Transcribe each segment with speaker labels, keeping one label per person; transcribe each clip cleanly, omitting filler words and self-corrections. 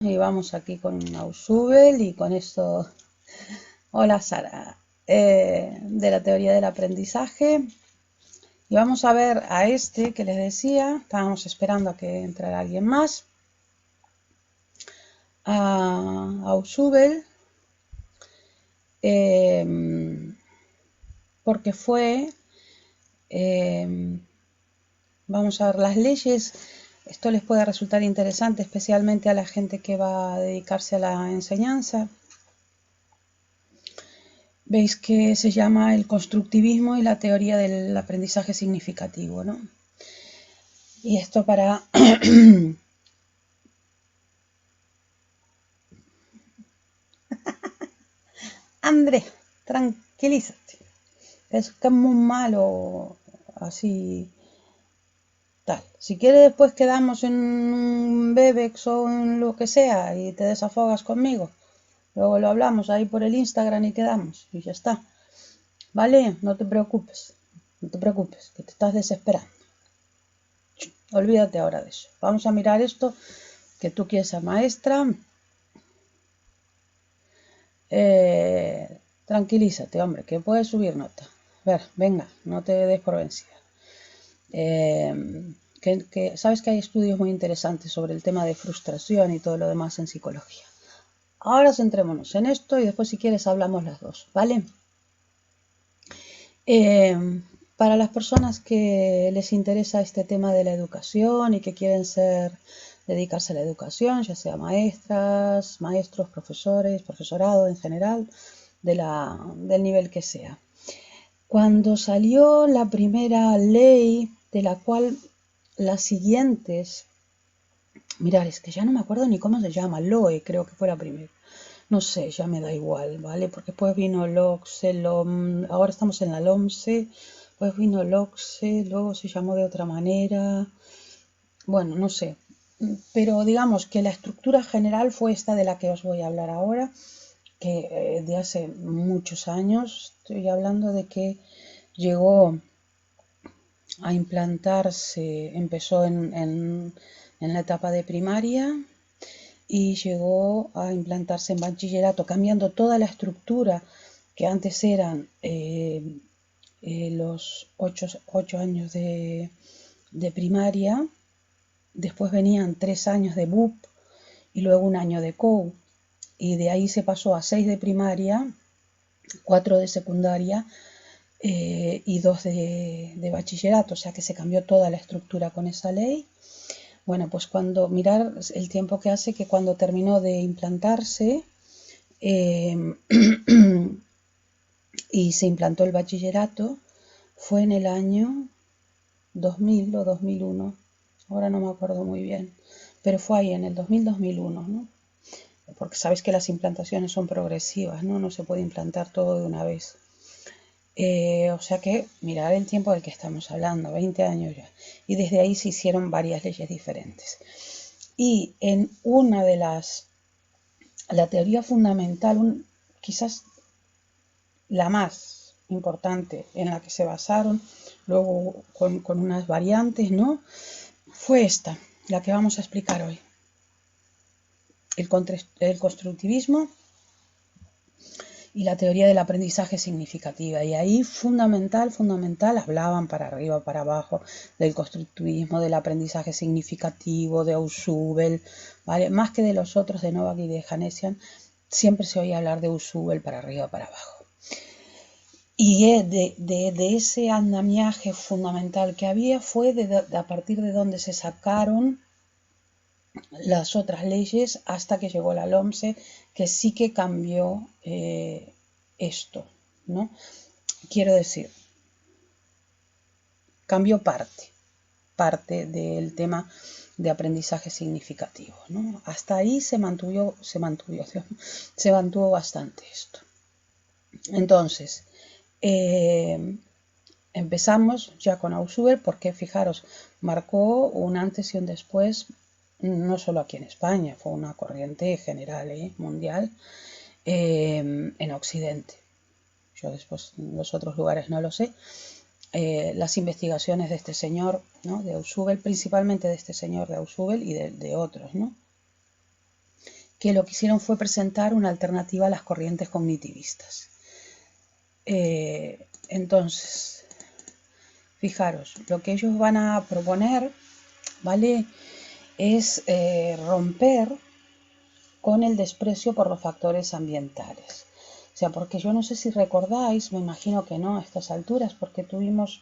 Speaker 1: Y vamos aquí con Ausubel y con esto. Hola Sara, de la teoría del aprendizaje. Y vamos a ver a este que les decía, estábamos esperando a que entrara alguien más, a Ausubel, porque fue, vamos a ver las leyes. Esto les puede resultar interesante, especialmente a la gente que va a dedicarse a la enseñanza. Veis que se llama el constructivismo y la teoría del aprendizaje significativo, ¿no? Y esto para... André, tranquilízate. Es que es muy malo así tal. Si quieres después quedamos en un Bebex o en lo que sea y te desafogas conmigo. Luego lo hablamos ahí por el Instagram y quedamos y ya está. ¿Vale? No te preocupes. No te preocupes, que te estás desesperando. Olvídate ahora de eso. Vamos a mirar esto, que tú quieres ser maestra. Tranquilízate, hombre, que puedes subir nota. A ver, venga, no te des por vencida. Sabes que hay estudios muy interesantes sobre el tema de frustración y todo lo demás en psicología. Ahora centrémonos en esto y después si quieres hablamos las dos, ¿vale? Para las personas que les interesa este tema de la educación y que quieren dedicarse a la educación, ya sea maestras, maestros, profesores, profesorado en general, del nivel que sea. Cuando salió la primera ley, de la cual las siguientes, mirad, es que ya no me acuerdo ni cómo se llama, LOE creo que fue la primera. No sé, ya me da igual, ¿vale? Porque después vino LOCSE, ahora estamos en la LOMSE, después vino LOCSE, luego se llamó de otra manera. Bueno, no sé. Pero digamos que la estructura general fue esta de la que os voy a hablar ahora, que de hace muchos años, estoy hablando de que llegó a implantarse, empezó en la etapa de primaria y llegó a implantarse en bachillerato, cambiando toda la estructura que antes eran los 8 años de primaria, después venían 3 años de BUP y luego 1 año de COU, y de ahí se pasó a 6 de primaria, 4 de secundaria y 2 de bachillerato, o sea que se cambió toda la estructura con esa ley. Bueno, pues mirar el tiempo que hace que cuando terminó de implantarse y se implantó el bachillerato, fue en el año 2000 o 2001, ahora no me acuerdo muy bien, pero fue ahí en el 2000-2001, ¿no? Porque sabes que las implantaciones son progresivas, ¿no? No se puede implantar todo de una vez. O sea que mirar el tiempo del que estamos hablando, 20 años ya. Y desde ahí se hicieron varias leyes diferentes. Y en una de la teoría fundamental, quizás la más importante en la que se basaron, luego con unas variantes, ¿no? Fue esta, la que vamos a explicar hoy. El constructivismo y la teoría del aprendizaje significativa. Y ahí fundamental, hablaban para arriba, para abajo, del constructivismo, del aprendizaje significativo, de Ausubel, ¿vale? Más que de los otros, de Novak y de Janesian, siempre se oía hablar de Ausubel para arriba, para abajo. Y de ese andamiaje fundamental que había fue a partir de donde se sacaron las otras leyes hasta que llegó la LOMSE, que sí que cambió esto, ¿no? Quiero decir, cambió parte del tema de aprendizaje significativo, ¿no? Hasta ahí se mantuvo bastante esto. Entonces, empezamos ya con Ausubel porque, fijaros, marcó un antes y un después, no solo aquí en España, fue una corriente general, mundial, en Occidente. Yo después en los otros lugares no lo sé. Las investigaciones de este señor, ¿no? De Ausubel, principalmente de este señor de Ausubel y de otros, ¿no? que lo que hicieron fue presentar una alternativa a las corrientes cognitivistas. Entonces, fijaros, lo que ellos van a proponer, ¿vale?, es romper con el desprecio por los factores ambientales. O sea, porque yo no sé si recordáis, me imagino que no a estas alturas, porque tuvimos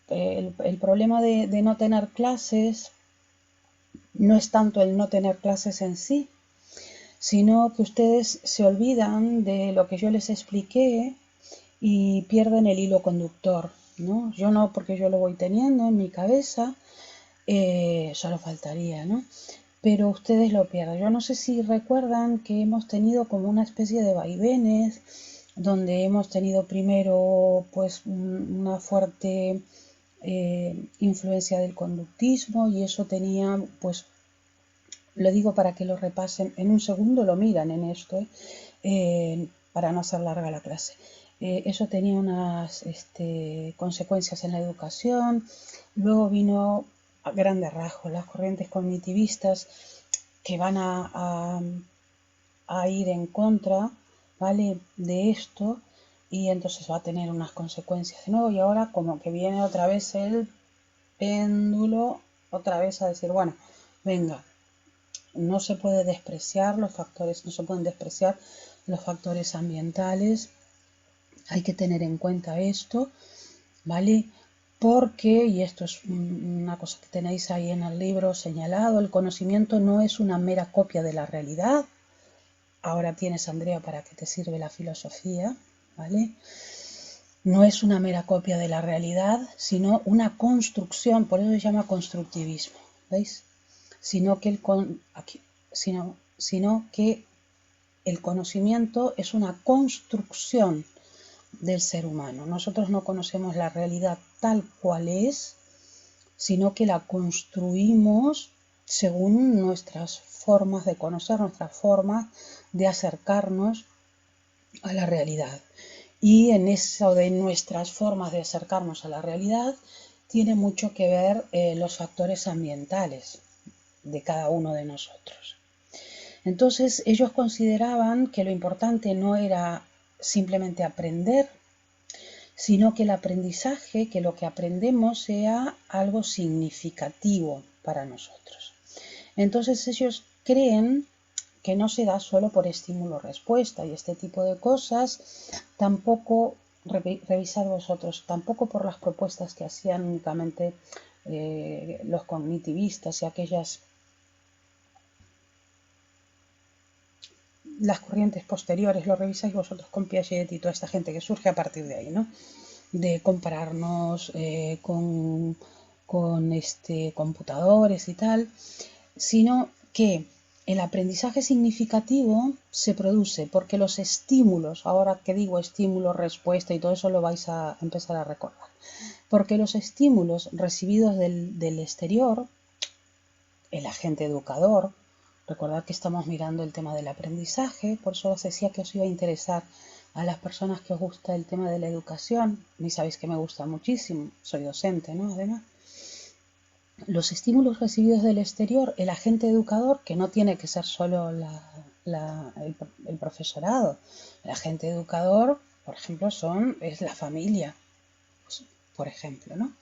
Speaker 1: el problema de no tener clases. No es tanto el no tener clases en sí, sino que ustedes se olvidan de lo que yo les expliqué y pierden el hilo conductor, ¿no? Yo no, porque yo lo voy teniendo en mi cabeza, solo faltaría, ¿no? Pero ustedes lo pierden. Yo no sé si recuerdan que hemos tenido como una especie de vaivenes, donde hemos tenido primero pues una fuerte influencia del conductismo, y eso tenía, pues, lo digo para que lo repasen, en un segundo lo miran en esto, para no hacer larga la clase. Eso tenía unas consecuencias en la educación. Luego vino a grandes rasgos las corrientes cognitivistas, que van a ir en contra, ¿vale?, de esto, y entonces va a tener unas consecuencias de nuevo. Y ahora como que viene otra vez el péndulo, otra vez a decir, bueno, venga, no se puede despreciar los factores, no se pueden despreciar los factores ambientales. Hay que tener en cuenta esto, ¿vale? Porque, y esto es una cosa que tenéis ahí en el libro señalado, el conocimiento no es una mera copia de la realidad. Ahora tienes, Andrea, para qué te sirve la filosofía, ¿vale? No es una mera copia de la realidad, sino una construcción, por eso se llama constructivismo, ¿veis? Sino que el conocimiento es una construcción del ser humano. Nosotros no conocemos la realidad tal cual es, sino que la construimos según nuestras formas de conocer, nuestras formas de acercarnos a la realidad. Y en eso de nuestras formas de acercarnos a la realidad tiene mucho que ver los factores ambientales de cada uno de nosotros. Entonces ellos consideraban que lo importante no era simplemente aprender, sino que el aprendizaje, que lo que aprendemos sea algo significativo para nosotros. Entonces ellos creen que no se da solo por estímulo-respuesta, y este tipo de cosas tampoco, revisad vosotros, tampoco por las propuestas que hacían únicamente los cognitivistas y las corrientes posteriores, lo revisáis vosotros con Piaget y toda esta gente que surge a partir de ahí, ¿no? De compararnos con computadores y tal, sino que el aprendizaje significativo se produce porque los estímulos, ahora que digo estímulo, respuesta y todo eso lo vais a empezar a recordar, porque los estímulos recibidos del exterior, el agente educador, recordad que estamos mirando el tema del aprendizaje, por eso os decía que os iba a interesar a las personas que os gusta el tema de la educación, y sabéis que me gusta muchísimo, soy docente, ¿no? Además, los estímulos recibidos del exterior, el agente educador, que no tiene que ser solo el profesorado, el agente educador, por ejemplo, es la familia, pues, por ejemplo, ¿no?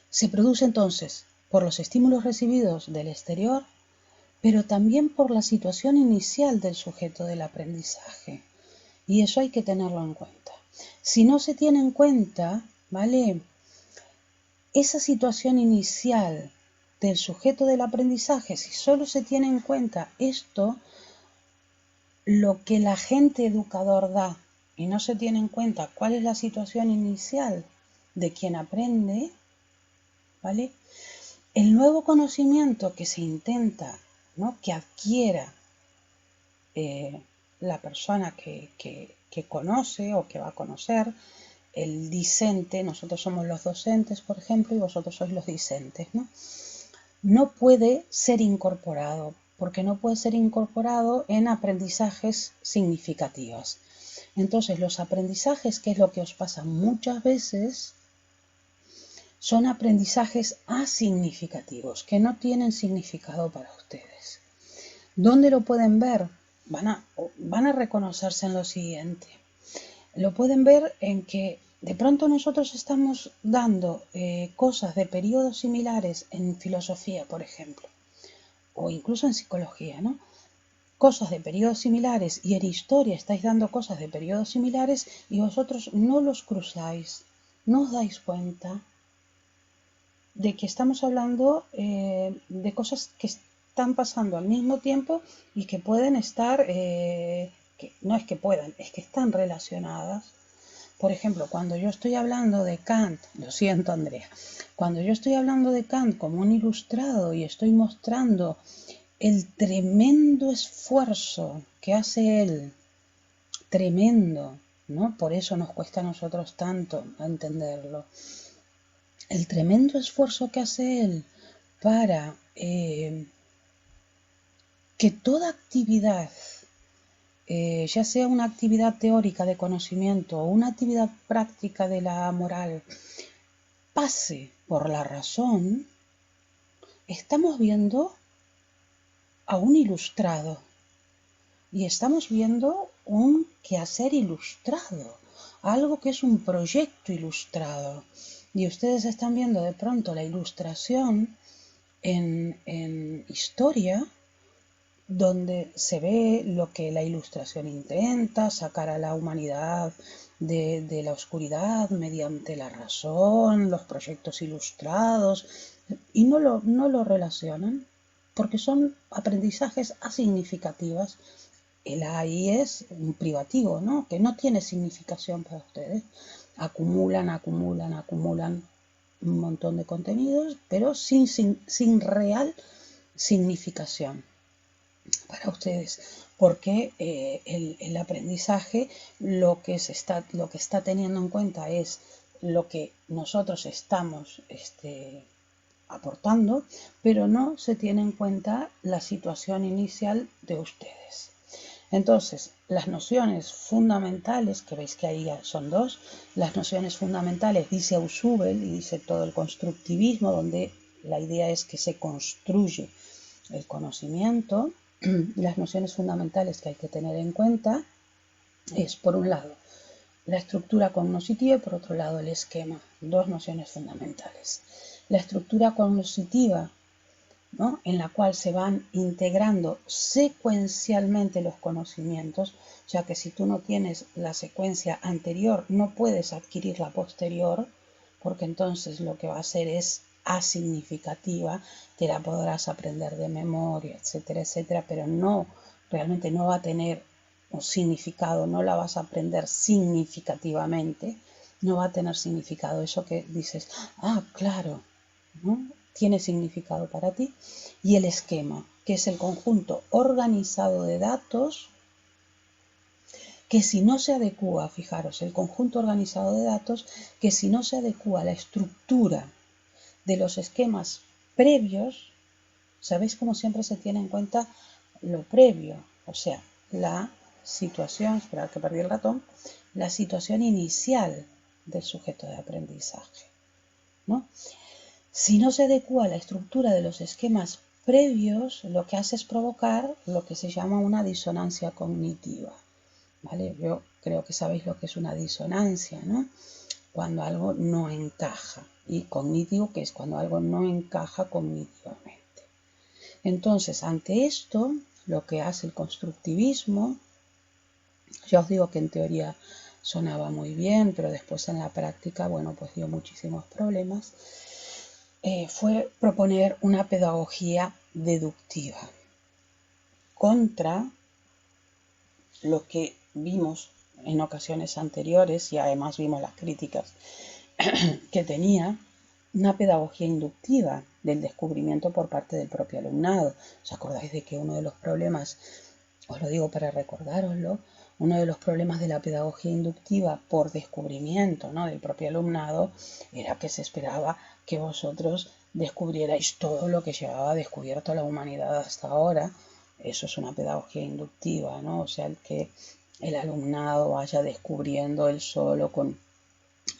Speaker 1: Se produce entonces por los estímulos recibidos del exterior, pero también por la situación inicial del sujeto del aprendizaje. Y eso hay que tenerlo en cuenta. Si no se tiene en cuenta, ¿vale?, esa situación inicial del sujeto del aprendizaje, si solo se tiene en cuenta esto, lo que el agente educador da, y no se tiene en cuenta cuál es la situación inicial de quien aprende, ¿vale?, el nuevo conocimiento que se intenta, ¿no?, que adquiera la persona que conoce o que va a conocer, el discente, nosotros somos los docentes, por ejemplo, y vosotros sois los discentes, ¿no? No puede ser incorporado, porque no puede ser incorporado en aprendizajes significativos. Entonces, los aprendizajes, que es lo que os pasa muchas veces, son aprendizajes asignificativos, que no tienen significado para ustedes. ¿Dónde lo pueden ver? Van a reconocerse en lo siguiente. Lo pueden ver en que de pronto nosotros estamos dando cosas de periodos similares en filosofía, por ejemplo, o incluso en psicología, ¿no? Cosas de periodos similares, y en historia estáis dando cosas de periodos similares y vosotros no los cruzáis, no os dais cuenta de que estamos hablando de cosas que están pasando al mismo tiempo y que pueden estar, que no es que puedan, es que están relacionadas. Por ejemplo, cuando yo estoy hablando de Kant, lo siento Andrea, cuando yo estoy hablando de Kant como un ilustrado y estoy mostrando el tremendo esfuerzo que hace él, tremendo, ¿no? Por eso nos cuesta a nosotros tanto entenderlo. El tremendo esfuerzo que hace él para que toda actividad, ya sea una actividad teórica de conocimiento o una actividad práctica de la moral, pase por la razón, estamos viendo a un ilustrado y estamos viendo un quehacer ilustrado, algo que es un proyecto ilustrado. Y ustedes están viendo de pronto la ilustración en historia, donde se ve lo que la ilustración intenta, sacar a la humanidad de la oscuridad mediante la razón, los proyectos ilustrados, y no lo relacionan, porque son aprendizajes asignificativos. El ahí es un privativo, ¿no? Que no tiene significación para ustedes. Acumulan un montón de contenidos, pero sin real significación para ustedes, porque el aprendizaje lo que está teniendo en cuenta es lo que nosotros estamos aportando, pero no se tiene en cuenta la situación inicial de ustedes. Entonces, las nociones fundamentales, que veis que ahí son dos, las nociones fundamentales dice Ausubel y dice todo el constructivismo, donde la idea es que se construye el conocimiento. Las nociones fundamentales que hay que tener en cuenta es, por un lado, la estructura cognoscitiva y por otro lado el esquema, dos nociones fundamentales. La estructura cognoscitiva, ¿no?, en la cual se van integrando secuencialmente los conocimientos, ya que si tú no tienes la secuencia anterior no puedes adquirir la posterior, porque entonces lo que va a hacer es asignificativa, te la podrás aprender de memoria, etcétera, etcétera, pero realmente no va a tener un significado, no la vas a aprender significativamente, no va a tener significado. Eso que dices, claro, ¿no?, tiene significado para ti. Y el esquema, que es el conjunto organizado de datos, que si no se adecúa, fijaros, el conjunto organizado de datos, que si no se adecúa a la estructura de los esquemas previos, ¿sabéis cómo siempre se tiene en cuenta lo previo? O sea, la situación, esperad que perdí el ratón, la situación inicial del sujeto de aprendizaje, ¿no? Si no se adecúa a la estructura de los esquemas previos, lo que hace es provocar lo que se llama una disonancia cognitiva, ¿vale? Yo creo que sabéis lo que es una disonancia, ¿no? Cuando algo no encaja, y cognitivo, que es cuando algo no encaja cognitivamente. Entonces, ante esto, lo que hace el constructivismo, ya os digo que en teoría sonaba muy bien, pero después en la práctica, bueno, pues dio muchísimos problemas, fue proponer una pedagogía deductiva contra lo que vimos en ocasiones anteriores, y además vimos las críticas que tenía una pedagogía inductiva del descubrimiento por parte del propio alumnado. ¿Os acordáis de que uno de los problemas, os lo digo para recordároslo, uno de los problemas de la pedagogía inductiva por descubrimiento, ¿no?, del propio alumnado, era que se esperaba que vosotros descubrierais todo lo que llevaba descubierto la humanidad hasta ahora? Eso es una pedagogía inductiva, ¿no? O sea, que el alumnado vaya descubriendo él solo con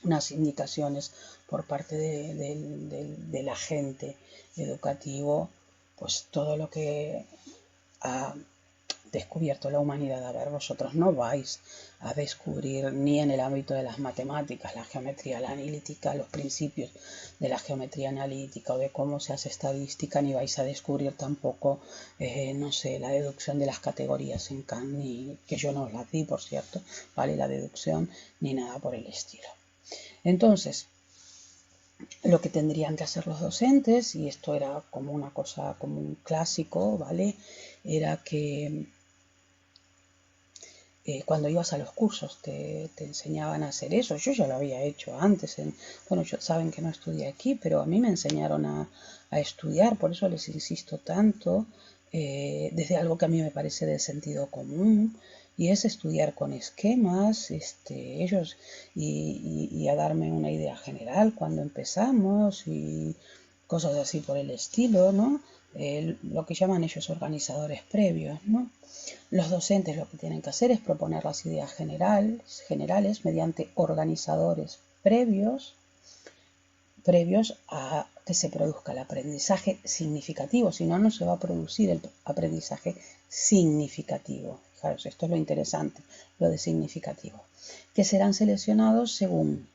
Speaker 1: unas indicaciones por parte del agente educativo, pues todo lo que ha descubierto la humanidad. A ver, vosotros no vais a descubrir ni en el ámbito de las matemáticas, la geometría analítica, los principios de la geometría analítica o de cómo se hace estadística, ni vais a descubrir tampoco, no sé, la deducción de las categorías en Kant, ni que yo no os la di, por cierto, ¿vale? La deducción, ni nada por el estilo. Entonces, lo que tendrían que hacer los docentes, y esto era como una cosa, como un clásico, ¿vale? Era que cuando ibas a los cursos te enseñaban a hacer eso. Yo ya lo había hecho antes. Bueno, saben que no estudié aquí, pero a mí me enseñaron a estudiar, por eso les insisto tanto, desde algo que a mí me parece de sentido común, y es estudiar con esquemas, ellos, y a darme una idea general cuando empezamos, y cosas así por el estilo, ¿no? Lo que llaman ellos organizadores previos, ¿no? Los docentes lo que tienen que hacer es proponer las ideas generales mediante organizadores previos a que se produzca el aprendizaje significativo, si no, no se va a producir el aprendizaje significativo. Fijaros, esto es lo interesante, lo de significativo, que serán seleccionados según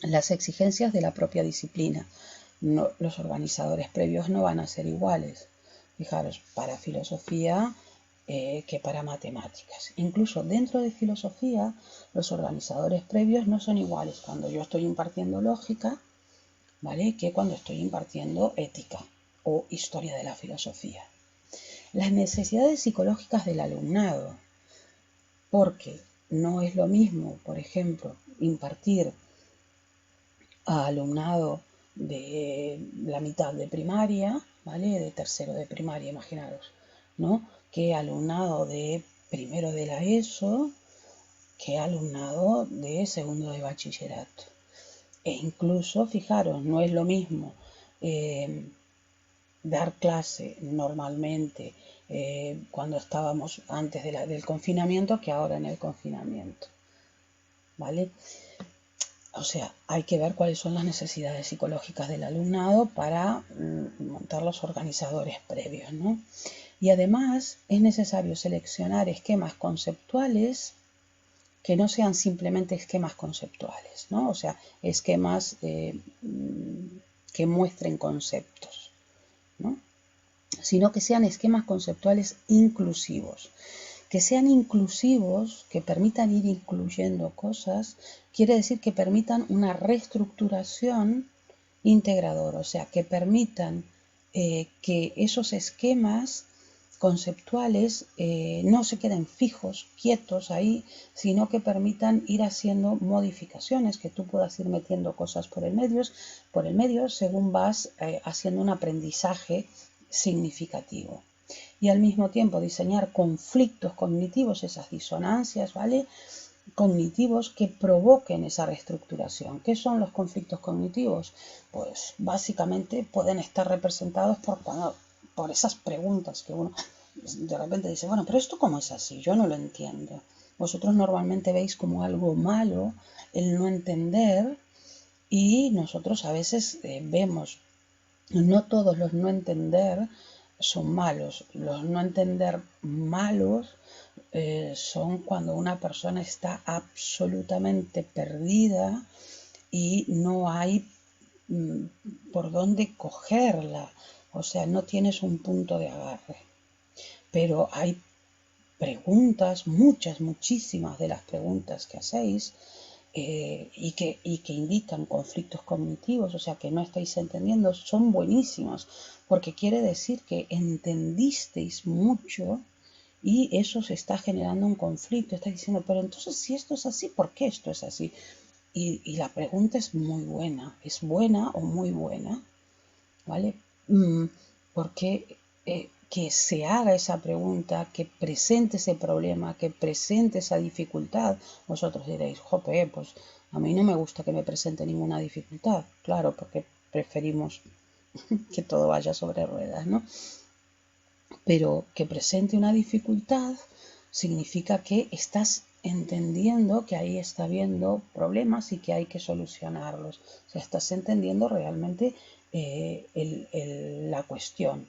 Speaker 1: las exigencias de la propia disciplina. No, los organizadores previos no van a ser iguales. Fijaros, para filosofía que para matemáticas. Incluso dentro de filosofía, los organizadores previos no son iguales cuando yo estoy impartiendo lógica, ¿vale?, que cuando estoy impartiendo ética o historia de la filosofía. Las necesidades psicológicas del alumnado, porque no es lo mismo, por ejemplo, impartir a alumnado de la mitad de primaria, ¿vale?, de tercero de primaria, imaginaros, ¿no?, que alumnado de primero de la ESO, que alumnado de segundo de bachillerato. E incluso, fijaros, no es lo mismo dar clase normalmente cuando estábamos antes del confinamiento que ahora en el confinamiento, ¿vale? O sea, hay que ver cuáles son las necesidades psicológicas del alumnado para montar los organizadores previos, ¿no? Y además es necesario seleccionar esquemas conceptuales que no sean simplemente esquemas conceptuales, ¿no? O sea, esquemas que muestren conceptos, ¿no?, sino que sean esquemas conceptuales inclusivos. Que sean inclusivos, que permitan ir incluyendo cosas, quiere decir que permitan una reestructuración integradora, o sea, que permitan que esos esquemas conceptuales no se queden fijos, quietos ahí, sino que permitan ir haciendo modificaciones, que tú puedas ir metiendo cosas por el medio según vas haciendo un aprendizaje significativo. Y al mismo tiempo diseñar conflictos cognitivos, esas disonancias, ¿vale?, cognitivos que provoquen esa reestructuración. ¿Qué son los conflictos cognitivos? Pues básicamente pueden estar representados por esas preguntas que uno de repente dice, bueno, pero esto ¿cómo es así? Yo no lo entiendo. Vosotros normalmente veis como algo malo el no entender, y nosotros a veces vemos, no todos los no entender son malos. Los no entender malos son cuando una persona está absolutamente perdida y no hay por dónde cogerla. O sea, no tienes un punto de agarre. Pero hay preguntas, muchísimas de las preguntas que hacéis, y que indican conflictos cognitivos, o sea, que no estáis entendiendo, son buenísimos, porque quiere decir que entendisteis mucho y eso se está generando un conflicto. Está diciendo, pero entonces si esto es así, ¿por qué esto es así? Y la pregunta es muy buena, es buena o muy buena, ¿vale? Porque que se haga esa pregunta, que presente ese problema, que presente esa dificultad. Vosotros diréis, jope, pues a mí no me gusta que me presente ninguna dificultad. Claro, porque preferimos que todo vaya sobre ruedas, ¿no? Pero que presente una dificultad significa que estás entendiendo que ahí está habiendo problemas y que hay que solucionarlos. O sea, estás entendiendo realmente la cuestión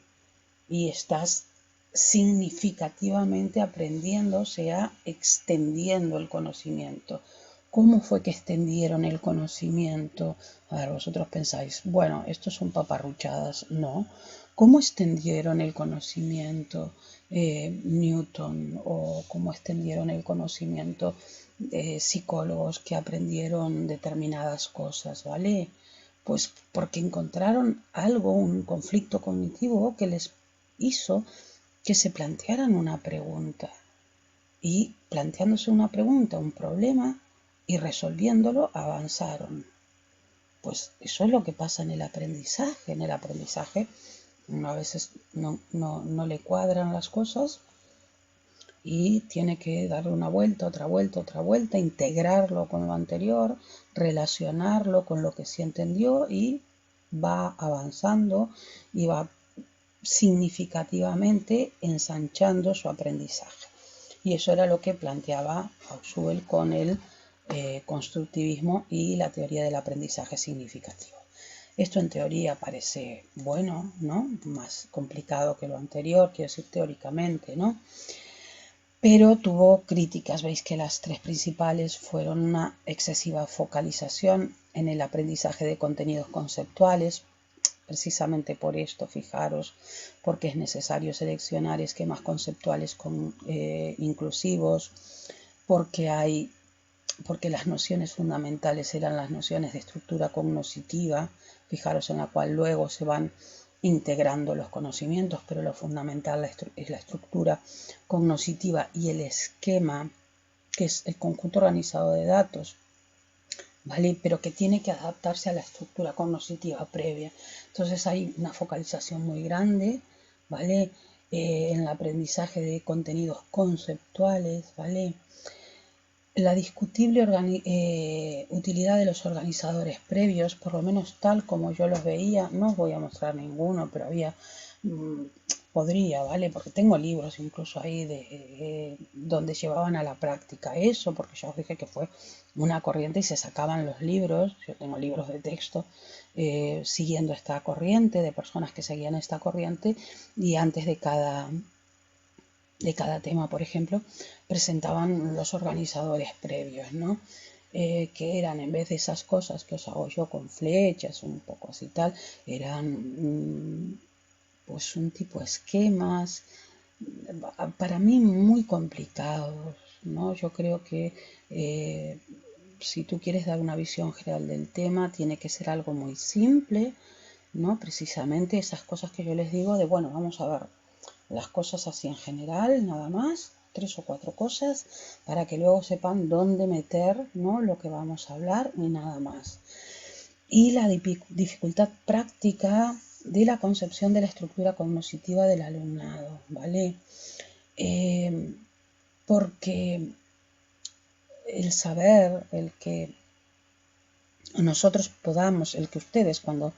Speaker 1: y estás significativamente aprendiendo, o sea, extendiendo el conocimiento. ¿Cómo fue que extendieron el conocimiento? A ver, vosotros pensáis, bueno, estos son paparruchadas. No. ¿Cómo extendieron el conocimiento Newton o cómo extendieron el conocimiento psicólogos que aprendieron determinadas cosas, ¿vale? Pues porque encontraron algo, un conflicto cognitivo que les hizo que se plantearan una pregunta. Y planteándose una pregunta, un problema, y resolviéndolo, avanzaron. Pues eso es lo que pasa en el aprendizaje. En el aprendizaje uno a veces no le cuadran las cosas y tiene que darle una vuelta, otra vuelta, integrarlo con lo anterior, relacionarlo con lo que sí entendió y va avanzando y va significativamente ensanchando su aprendizaje. Y eso era lo que planteaba Ausubel con el constructivismo y la teoría del aprendizaje significativo. Esto en teoría parece bueno, ¿no? Más complicado que lo anterior, quiero decir teóricamente, ¿no? Pero tuvo críticas. Veis que las tres principales fueron una excesiva focalización en el aprendizaje de contenidos conceptuales, precisamente por esto, fijaros, porque es necesario seleccionar esquemas conceptuales inclusivos, porque las nociones fundamentales eran las nociones de estructura cognitiva, fijaros, en la cual luego se van integrando los conocimientos, pero lo fundamental es la estructura cognitiva y el esquema, que es el conjunto organizado de datos, ¿vale? Pero que tiene que adaptarse a la estructura cognitiva previa. Entonces hay una focalización muy grande, ¿vale? En el aprendizaje de contenidos conceptuales, ¿vale? La discutible utilidad de los organizadores previos, por lo menos tal como yo los veía, no os voy a mostrar ninguno, pero podría, ¿vale? Porque tengo libros incluso ahí donde llevaban a la práctica eso, porque ya os dije que fue una corriente y se sacaban los libros, yo tengo libros de texto siguiendo esta corriente, de personas que seguían esta corriente, y antes de cada tema, por ejemplo, presentaban los organizadores previos, ¿no? Que eran, en vez de esas cosas que os hago yo con flechas, un poco así tal, eran pues un tipo de esquemas, para mí muy complicados, ¿no? Yo creo que si tú quieres dar una visión general del tema, tiene que ser algo muy simple, ¿no? Precisamente esas cosas que yo les digo de, bueno, vamos a ver las cosas así en general, nada más, 3 o 4 cosas, para que luego sepan dónde meter, ¿no? Lo que vamos a hablar y nada más. Y la dificultad práctica de la concepción de la estructura cognitiva del alumnado, ¿vale? Porque el saber, el que nosotros podamos, el que ustedes cuando,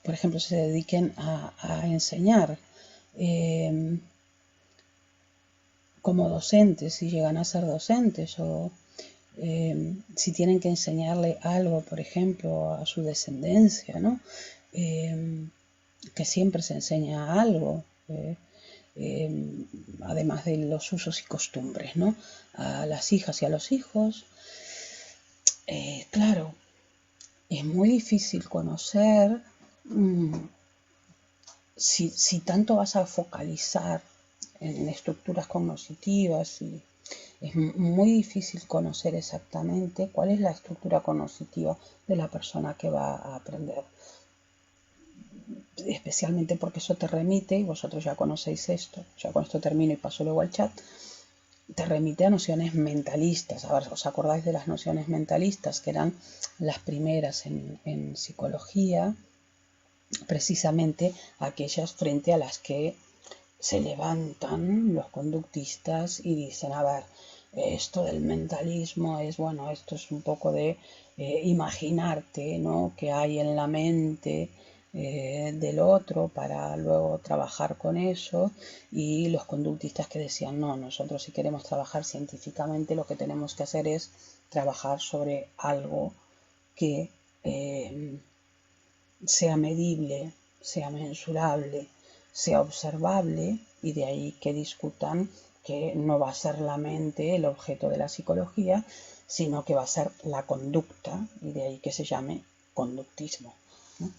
Speaker 1: por ejemplo, se dediquen a enseñar, como docentes, si llegan a ser docentes o si tienen que enseñarle algo, por ejemplo, a su descendencia, ¿no? Que siempre se enseña algo, además de los usos y costumbres, ¿no? A las hijas y a los hijos. Claro, es muy difícil conocer si tanto vas a focalizar en estructuras cognitivas y es muy difícil conocer exactamente cuál es la estructura cognitiva de la persona que va a aprender. Especialmente porque eso te remite, y vosotros ya conocéis esto, ya con esto termino y paso luego al chat, te remite a nociones mentalistas. A ver, ¿os acordáis de las nociones mentalistas que eran las primeras en psicología? Precisamente aquellas frente a las que se levantan los conductistas y dicen, a ver, esto del mentalismo es, bueno, esto es un poco de imaginarte, ¿no? Que hay en la mente del otro para luego trabajar con eso, y los conductistas que decían no, nosotros si queremos trabajar científicamente lo que tenemos que hacer es trabajar sobre algo que sea medible, sea mensurable, sea observable, y de ahí que discutan que no va a ser la mente el objeto de la psicología, sino que va a ser la conducta, y de ahí que se llame conductismo, ¿no?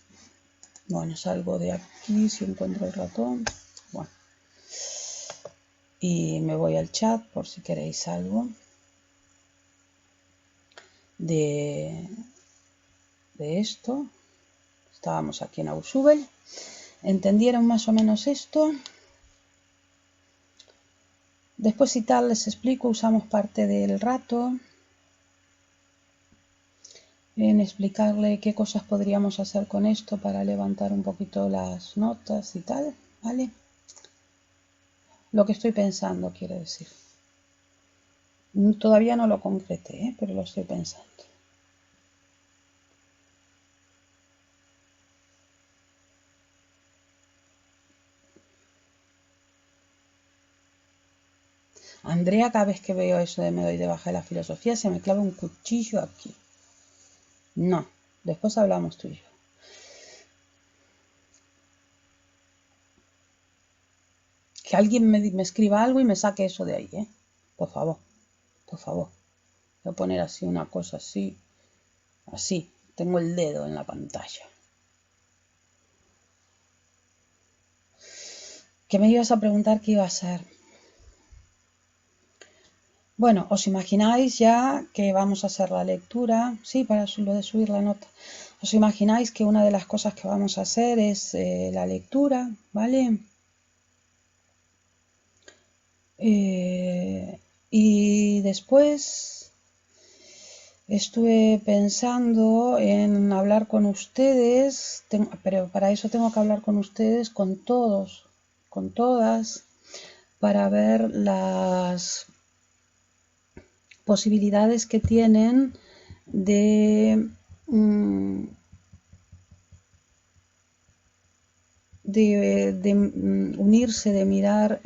Speaker 1: Bueno, salgo de aquí si encuentro el ratón. Bueno, y me voy al chat por si queréis algo de esto. Estábamos aquí en Ausubel. ¿Entendieron más o menos esto? Después, si tal, les explico, usamos parte del rato en explicarle qué cosas podríamos hacer con esto para levantar un poquito las notas y tal, ¿vale? Lo que estoy pensando, quiero decir. Todavía no lo concreté, pero lo estoy pensando. Andrea, cada vez que veo eso de me doy de baja de la filosofía, se me clava un cuchillo aquí. No, después hablamos tú y yo. Que alguien me escriba algo y me saque eso de ahí, ¿eh? Por favor, por favor. Voy a poner así una cosa así, así. Tengo el dedo en la pantalla. ¿Qué me ibas a preguntar qué iba a ser? Bueno, os imagináis ya que vamos a hacer la lectura, sí, para lo de subir la nota. Os imagináis que una de las cosas que vamos a hacer es la lectura, ¿vale? Y después estuve pensando en hablar con ustedes, pero para eso tengo que hablar con ustedes, con todos, con todas, para ver las posibilidades que tienen de unirse, de mirar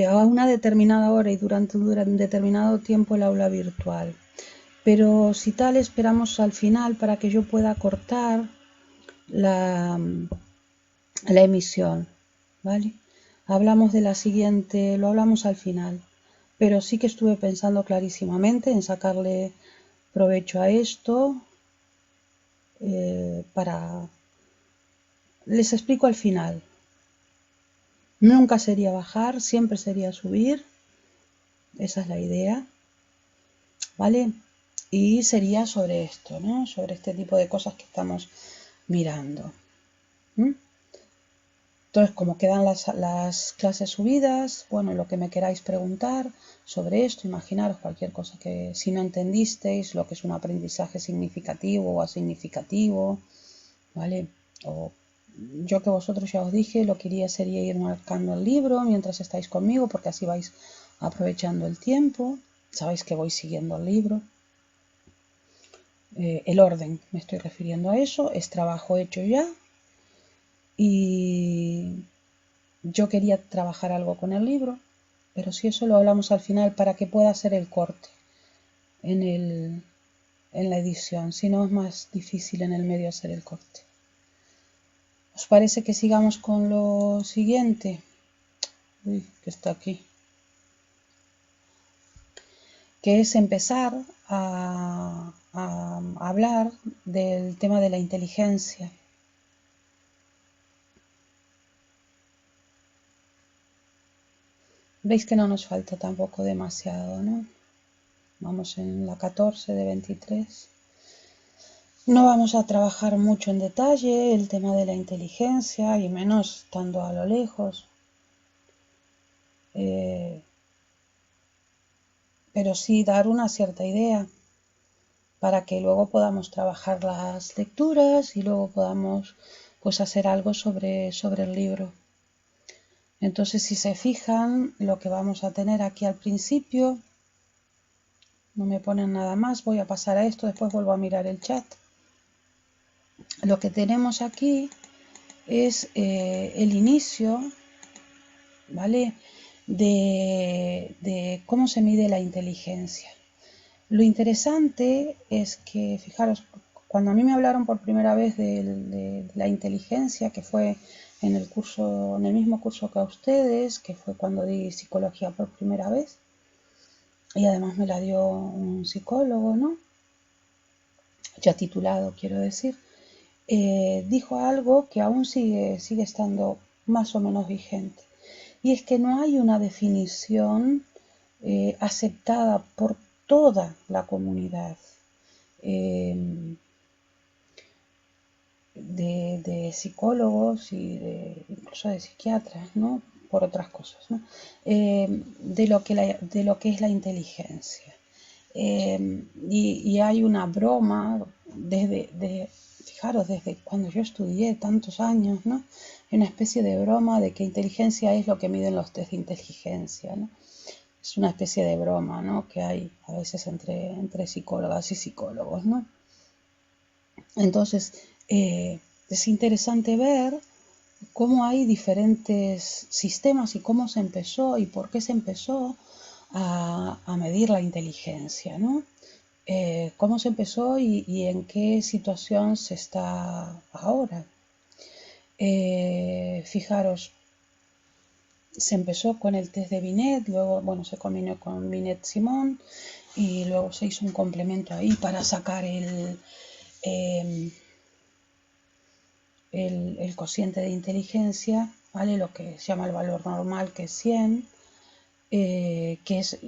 Speaker 1: a una determinada hora y durante un determinado tiempo el aula virtual. Pero si tal, esperamos al final para que yo pueda cortar la emisión, ¿vale? Hablamos de la siguiente, lo hablamos al final, pero sí que estuve pensando clarísimamente en sacarle provecho a esto para... Les explico al final. Nunca sería bajar, siempre sería subir, esa es la idea, ¿vale? Y sería sobre esto, ¿no? Sobre este tipo de cosas que estamos mirando. Entonces, como quedan las clases subidas, bueno, lo que me queráis preguntar sobre esto, imaginaros cualquier cosa que si no entendisteis, lo que es un aprendizaje significativo o asignificativo, ¿vale? O yo que vosotros ya os dije, lo que iría sería ir marcando el libro mientras estáis conmigo, porque así vais aprovechando el tiempo. Sabéis que voy siguiendo el libro. El orden, me estoy refiriendo a eso, es trabajo hecho ya. Y yo quería trabajar algo con el libro, pero si eso lo hablamos al final para que pueda hacer el corte en la edición, si no es más difícil en el medio hacer el corte. ¿Os parece que sigamos con lo siguiente? Uy, que está aquí. Que es empezar a hablar del tema de la inteligencia. Veis que no nos falta tampoco demasiado, ¿no? Vamos en la 14 de 23. No vamos a trabajar mucho en detalle el tema de la inteligencia, y menos estando a lo lejos. Pero sí dar una cierta idea para que luego podamos trabajar las lecturas y luego podamos pues hacer algo sobre el libro. Entonces, si se fijan, lo que vamos a tener aquí al principio, no me ponen nada más, voy a pasar a esto, después vuelvo a mirar el chat. lo que tenemos aquí es el inicio, ¿vale? De cómo se mide la inteligencia. Lo interesante es que, fijaros, cuando a mí me hablaron por primera vez de la inteligencia, que fue en el curso, en el mismo curso que a ustedes, que fue cuando di psicología por primera vez, y además me la dio un psicólogo, ¿no? Ya titulado, quiero decir, dijo algo que aún sigue estando más o menos vigente. Y es que no hay una definición aceptada por toda la comunidad eh, de psicólogos y incluso de psiquiatras, ¿no? Por otras cosas, ¿no? De lo que es la inteligencia. Y hay una broma fijaros, desde cuando yo estudié tantos años, ¿no? Hay una especie de broma de que inteligencia es lo que miden los test de inteligencia, ¿no? Es una especie de broma, ¿no? Que hay a veces entre psicólogas y psicólogos, ¿no? Entonces, es interesante ver cómo hay diferentes sistemas y cómo se empezó y por qué se empezó a medir la inteligencia, ¿no? Cómo se empezó y en qué situación se está ahora. Fijaros, se empezó con el test de Binet, luego, bueno, se combinó con Binet-Simon y luego se hizo un complemento ahí para sacar el cociente de inteligencia, ¿vale? Lo que se llama el valor normal, que es 100, que es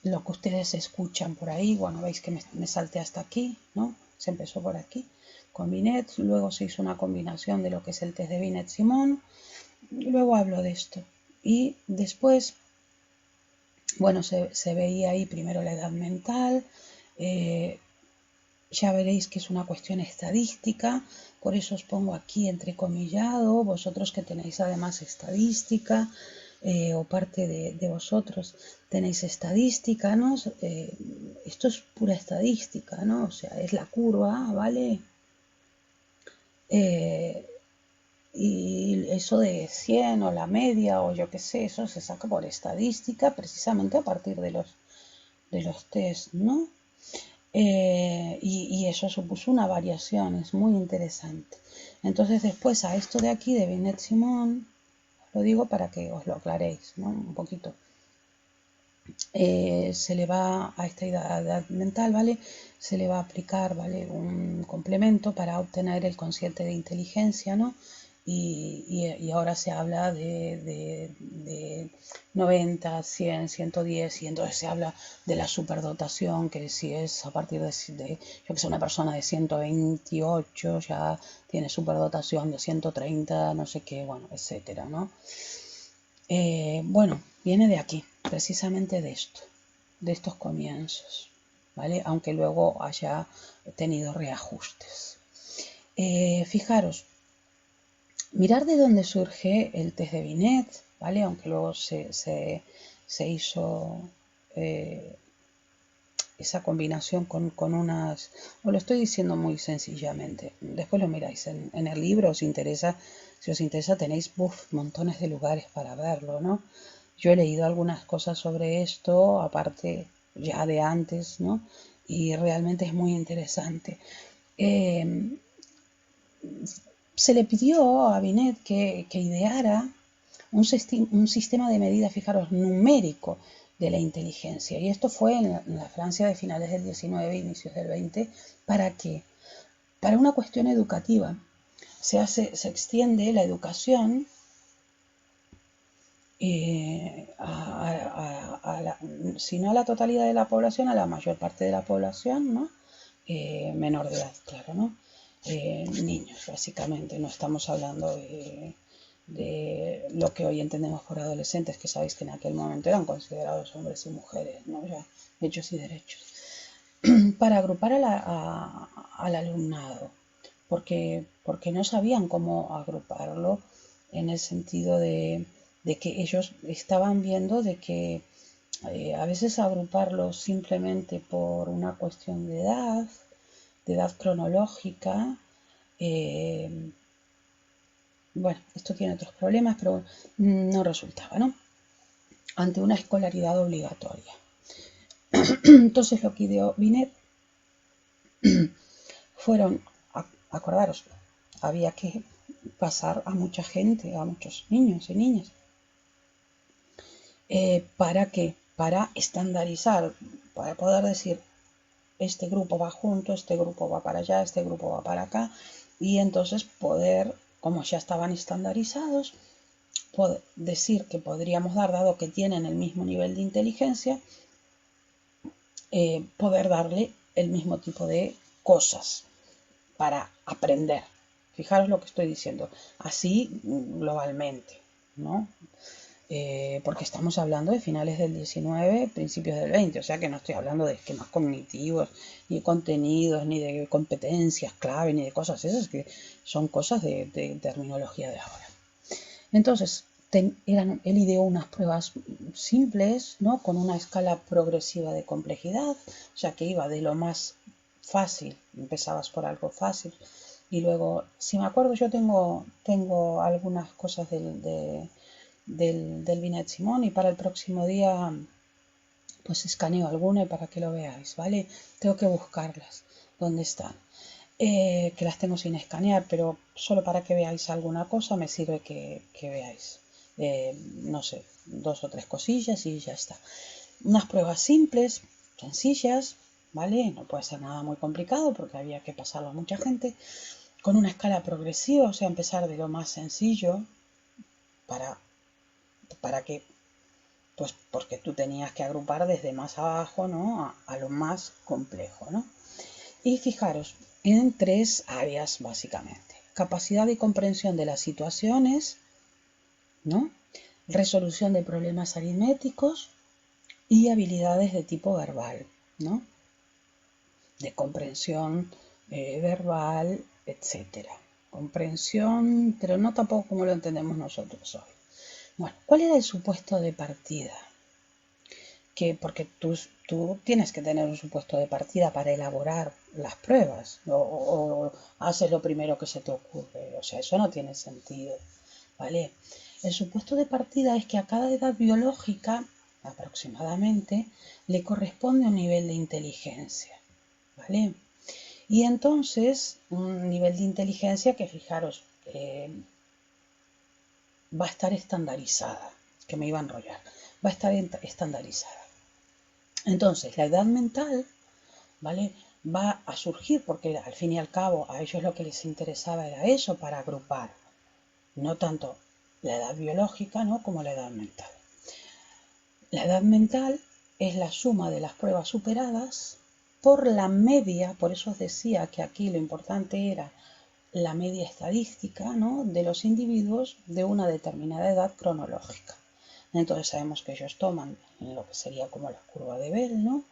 Speaker 1: lo que ustedes escuchan por ahí. Bueno, veis que me salté hasta aquí, ¿no? Se empezó por aquí con Binet, luego se hizo una combinación de lo que es el test de Binet-Simon, luego hablo de esto. Y después, bueno, se veía ahí primero la edad mental, ya veréis que es una cuestión estadística, por eso os pongo aquí entrecomillado, vosotros que tenéis además estadística, o parte de vosotros tenéis estadística, ¿no? Esto es pura estadística, ¿no? O sea, es la curva, ¿vale? Y eso de 100 o la media o yo qué sé, eso se saca por estadística precisamente a partir de los test, ¿no? Y eso supuso una variación, es muy interesante. Entonces después a esto de aquí de Binet-Simon, lo digo para que os lo aclaréis, ¿no? Un poquito. Se le va a esta edad mental, ¿vale? Se le va a aplicar, ¿vale? Un complemento para obtener el cociente de inteligencia, ¿no? Y ahora se habla de 90, 100, 110 y entonces se habla de la superdotación, que si es a partir yo que sé, una persona de 128 ya tiene superdotación de 130, no sé qué, bueno, etcétera, ¿no? Bueno, viene de aquí, precisamente de esto, de estos comienzos, ¿vale? Aunque luego haya tenido reajustes. Fijaros, mirar de dónde surge el test de Binet, ¿vale? Aunque luego se hizo esa combinación con unas... Os lo estoy diciendo muy sencillamente. Después lo miráis en el libro, os interesa. Si os interesa tenéis montones de lugares para verlo, ¿no? Yo he leído algunas cosas sobre esto, aparte ya de antes, ¿no? Y realmente es muy interesante. Se le pidió a Binet que ideara un sistema de medida, fijaros, numérico de la inteligencia. Y esto fue en la Francia de finales del 19 e inicios del 20. ¿Para qué? Para una cuestión educativa. Se extiende la educación si no a la totalidad de la población, a la mayor parte de la población, ¿no? Menor de edad, claro, ¿no? Niños, básicamente, no estamos hablando de lo que hoy entendemos por adolescentes, que sabéis que en aquel momento eran considerados hombres y mujeres, ¿no? Ya, hechos y derechos. Para agrupar al alumnado, porque no sabían cómo agruparlo en el sentido de que ellos estaban viendo de que a veces agruparlo simplemente por una cuestión de edad cronológica, bueno, esto tiene otros problemas, pero no resultaba, ¿no? Ante una escolaridad obligatoria. Entonces lo que ideó Binet fueron, acordaros, había que pasar a mucha gente, a muchos niños y niñas. ¿Para qué? Para estandarizar, para poder decir, este grupo va junto, este grupo va para allá, este grupo va para acá, y entonces poder, como ya estaban estandarizados, poder decir que podríamos dar, dado que tienen el mismo nivel de inteligencia, poder darle el mismo tipo de cosas para aprender. Fijaros lo que estoy diciendo, así globalmente, ¿no? Porque estamos hablando de finales del 19, principios del 20, o sea que no estoy hablando de esquemas cognitivos, ni de contenidos, ni de competencias clave, ni de cosas esas que son cosas de terminología de ahora. Entonces, él ideó unas pruebas simples, ¿no? Con una escala progresiva de complejidad, o sea que iba de lo más fácil, empezabas por algo fácil, y luego, si me acuerdo, yo tengo algunas cosas del Binet Simón, y para el próximo día pues escaneo alguna y para que lo veáis, ¿vale? Tengo que buscarlas, ¿dónde están? Que las tengo sin escanear, pero solo para que veáis alguna cosa me sirve que veáis, no sé, 2 o 3 cosillas y ya está. Unas pruebas simples, sencillas, ¿vale? No puede ser nada muy complicado porque había que pasarlo a mucha gente, con una escala progresiva, o sea, empezar de lo más sencillo para que, pues porque tú tenías que agrupar desde más abajo, ¿no? A lo más complejo, ¿no? Y fijaros, en 3 áreas básicamente. Capacidad de comprensión de las situaciones, ¿no? Resolución de problemas aritméticos y habilidades de tipo verbal, ¿no? De comprensión verbal, etcétera. Comprensión, pero no tampoco como lo entendemos nosotros hoy. Bueno, ¿cuál era el supuesto de partida? Porque tú tienes que tener un supuesto de partida para elaborar las pruebas, o haces lo primero que se te ocurre, o sea, eso no tiene sentido, ¿vale? El supuesto de partida es que a cada edad biológica, aproximadamente, le corresponde un nivel de inteligencia, ¿vale? Y entonces, un nivel de inteligencia que, fijaros, va a estar estandarizada, que me iba a enrollar, va a estar estandarizada. Entonces, la edad mental, ¿vale? Va a surgir porque al fin y al cabo a ellos lo que les interesaba era eso, para agrupar, no tanto la edad biológica, ¿no? Como la edad mental. La edad mental es la suma de las pruebas superadas por la media, por eso os decía que aquí lo importante era la media estadística, ¿no? De los individuos de una determinada edad cronológica. Entonces sabemos que ellos toman lo que sería como la curva de Bell, ¿no?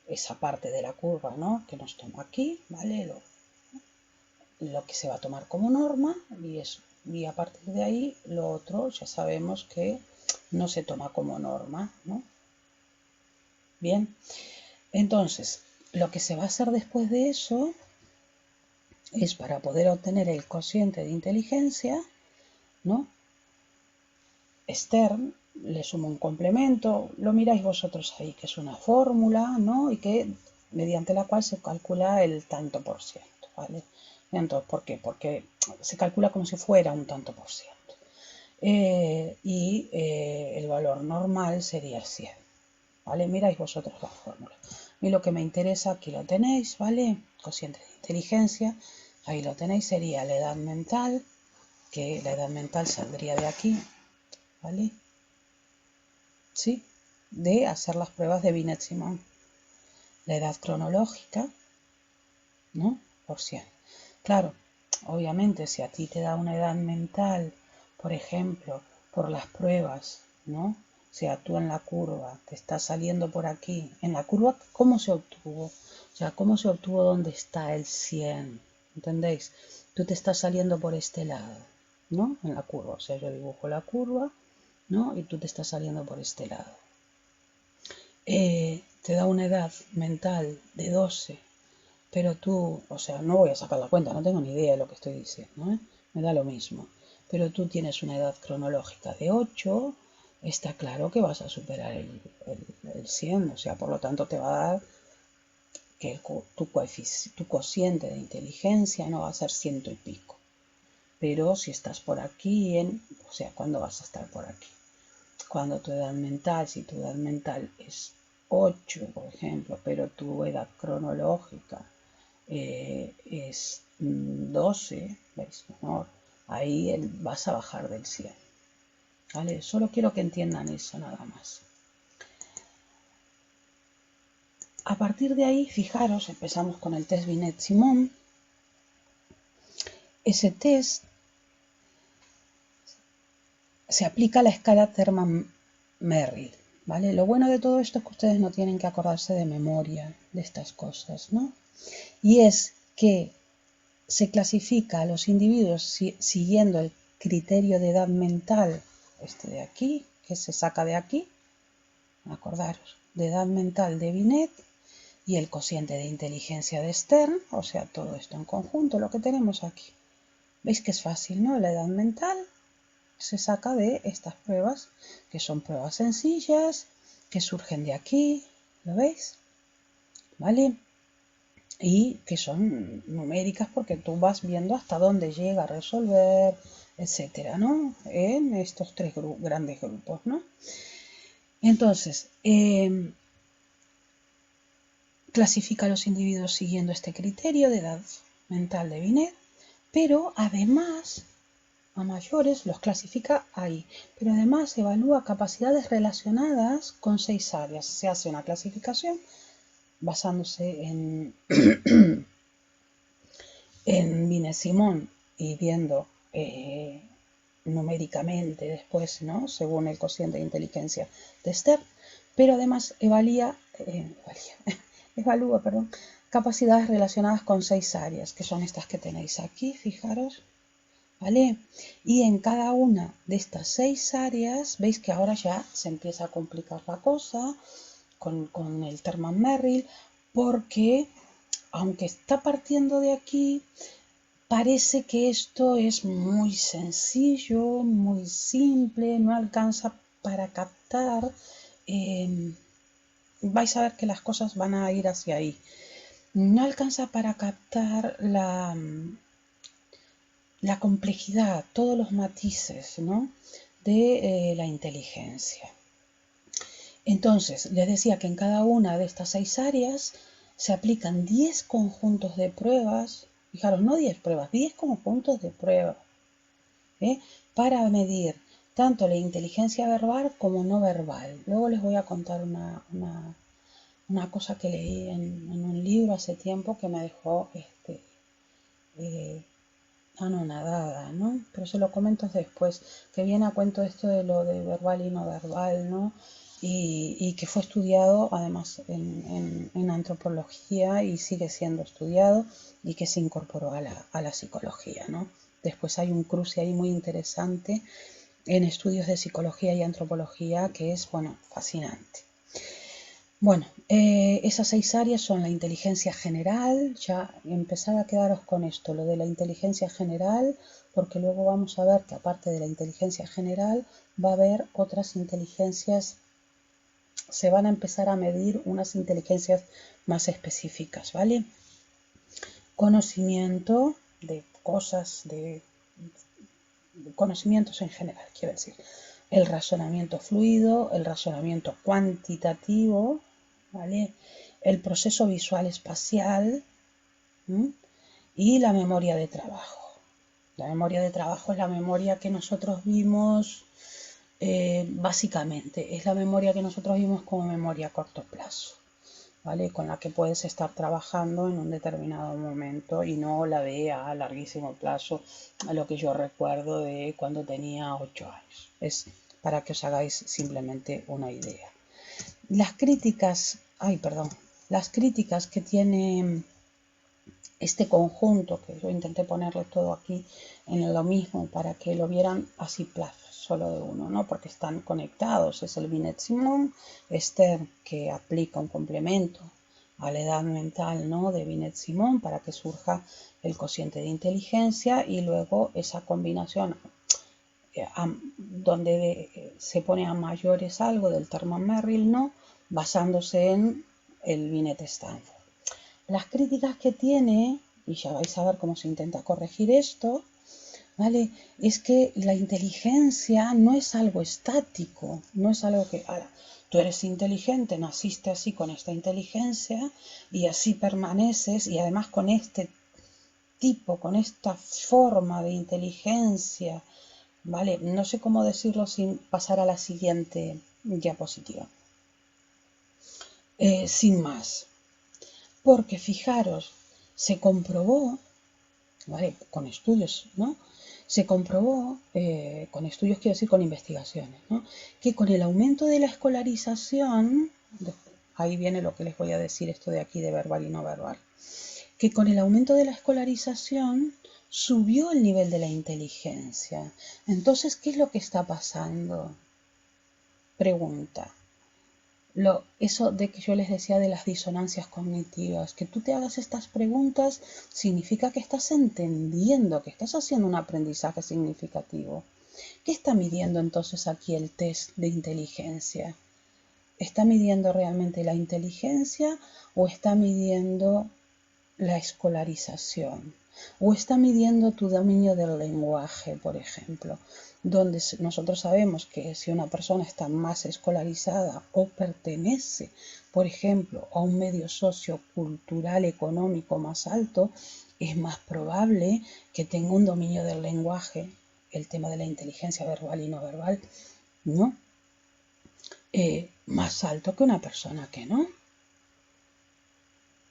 Speaker 1: Esa parte de la curva, ¿no? Que nos toma aquí, ¿vale? Lo que se va a tomar como norma, y a partir de ahí lo otro ya sabemos que no se toma como norma, ¿no? Bien, entonces lo que se va a hacer después de eso es, para poder obtener el cociente de inteligencia, ¿no? Stern le suma un complemento, lo miráis vosotros ahí, que es una fórmula, ¿no? Y que mediante la cual se calcula el tanto por ciento, ¿vale? Entonces, ¿por qué? Porque se calcula como si fuera un tanto por ciento. El valor normal sería 100, ¿vale? Miráis vosotros la fórmula. Y lo que me interesa, aquí lo tenéis, ¿vale? Cociente de inteligencia, ahí lo tenéis, sería la edad mental, que la edad mental saldría de aquí, ¿vale? ¿Sí? De hacer las pruebas de Binet-Simón. La edad cronológica, ¿no? Por 100. Claro, obviamente si a ti te da una edad mental, por ejemplo, por las pruebas, ¿no? O sea, tú en la curva te está saliendo por aquí. En la curva, ¿cómo se obtuvo? O sea, ¿cómo se obtuvo dónde está el 100? ¿Entendéis? Tú te estás saliendo por este lado, ¿no? En la curva. O sea, yo dibujo la curva, ¿no? Y tú te estás saliendo por este lado. Te da una edad mental de 12, pero tú, o sea, no voy a sacar la cuenta, no tengo ni idea de lo que estoy diciendo, ¿eh? Me da lo mismo. Pero tú tienes una edad cronológica de 8, está claro que vas a superar el 100, o sea, por lo tanto te va a dar que tu cociente de inteligencia no va a ser 100 y pico. Pero si estás por aquí, o sea, ¿cuándo vas a estar por aquí? Cuando tu edad mental, si tu edad mental es 8, por ejemplo, pero tu edad cronológica es 12, ¿veis? Menor, ahí vas a bajar del 100. ¿Vale? Solo quiero que entiendan eso nada más. A partir de ahí, fijaros, empezamos con el test Binet-Simon. Ese test se aplica a la escala Thurman-Merrill, ¿vale? Lo bueno de todo esto es que ustedes no tienen que acordarse de memoria de estas cosas, ¿no? Y es que se clasifica a los individuos siguiendo el criterio de edad mental, este de aquí, que se saca de aquí, acordaros, de edad mental de Binet y el cociente de inteligencia de Stern, o sea, todo esto en conjunto, lo que tenemos aquí. ¿Veis que es fácil, no? La edad mental se saca de estas pruebas, que son pruebas sencillas, que surgen de aquí, ¿lo veis? ¿Vale? Y que son numéricas porque tú vas viendo hasta dónde llega a resolver, etcétera, ¿no? En estos tres grandes grupos, ¿no? Entonces, clasifica a los individuos siguiendo este criterio de edad mental de Binet, pero además a mayores los clasifica ahí, pero además evalúa capacidades relacionadas con 6 áreas. Se hace una clasificación basándose en Binet-Simon y viendo numéricamente después, ¿no? Según el cociente de inteligencia de Stern, pero además evalúa, capacidades relacionadas con 6 áreas, que son estas que tenéis aquí, fijaros, ¿vale? Y en cada una de estas 6 áreas, veis que ahora ya se empieza a complicar la cosa con el Thurman-Merrill, porque aunque está partiendo de aquí, parece que esto es muy sencillo, muy simple, no alcanza para captar. Vais a ver que las cosas van a ir hacia ahí. No alcanza para captar la complejidad, todos los matices, ¿no? de la inteligencia. Entonces, les decía que en cada una de estas 6 áreas se aplican 10 conjuntos de pruebas, fijaros, no 10 pruebas, 10 conjuntos de pruebas, para medir tanto la inteligencia verbal como no verbal. Luego les voy a contar una cosa que leí en un libro hace tiempo que me dejó anonadada, ¿no? Pero se lo comento después, que viene a cuento esto de lo de verbal y no verbal, ¿no? Y que fue estudiado además en antropología y sigue siendo estudiado y que se incorporó a la psicología, ¿no? Después hay un cruce ahí muy interesante en estudios de psicología y antropología que es, bueno, fascinante. Bueno, esas 6 áreas son la inteligencia general, ya empezar a quedaros con esto, lo de la inteligencia general, porque luego vamos a ver que aparte de la inteligencia general va a haber otras inteligencias, se van a empezar a medir unas inteligencias más específicas, ¿vale? Conocimiento de cosas, de conocimientos en general, quiero decir. El razonamiento fluido, el razonamiento cuantitativo, ¿vale? El proceso visual espacial, ¿m? Y la memoria de trabajo. La memoria de trabajo es la memoria que nosotros vimos, básicamente, es la memoria que nosotros vimos como memoria a corto plazo, ¿vale? Con la que puedes estar trabajando en un determinado momento y no la de a larguísimo plazo, a lo que yo recuerdo de cuando tenía 8 años. Es para que os hagáis simplemente una idea. Las críticas que tiene este conjunto, que yo intenté ponerle todo aquí en lo mismo para que lo vieran así solo de uno, ¿no? Porque están conectados, es el Binet-Simon, Stern que aplica un complemento a la edad mental, ¿no?, de Binet-Simon para que surja el cociente de inteligencia, y luego esa combinación donde se pone a mayores algo del termo Merrill, ¿no?, basándose en el Binet-Stanford. Las críticas que tiene, y ya vais a ver cómo se intenta corregir esto, ¿vale?, es que la inteligencia no es algo estático, no es algo que, ahora, tú eres inteligente, naciste así con esta inteligencia y así permaneces, y además con este tipo, con esta forma de inteligencia, ¿vale? No sé cómo decirlo sin pasar a la siguiente diapositiva. Sin más, porque fijaros, se comprobó, ¿vale?, con estudios, ¿no?, se comprobó, con estudios quiero decir con investigaciones, ¿no?, que con el aumento de la escolarización, ahí viene lo que les voy a decir, esto de aquí de verbal y no verbal, que con el aumento de la escolarización subió el nivel de la inteligencia. Entonces, ¿qué es lo que está pasando? Pregunta. Eso de que yo les decía de las disonancias cognitivas, que tú te hagas estas preguntas significa que estás entendiendo, que estás haciendo un aprendizaje significativo. ¿Qué está midiendo entonces aquí el test de inteligencia? ¿Está midiendo realmente la inteligencia o está midiendo la escolarización? ¿O está midiendo tu dominio del lenguaje, por ejemplo? Donde nosotros sabemos que si una persona está más escolarizada o pertenece, por ejemplo, a un medio sociocultural económico más alto, es más probable que tenga un dominio del lenguaje, el tema de la inteligencia verbal y no verbal, ¿no?, más alto que una persona que no.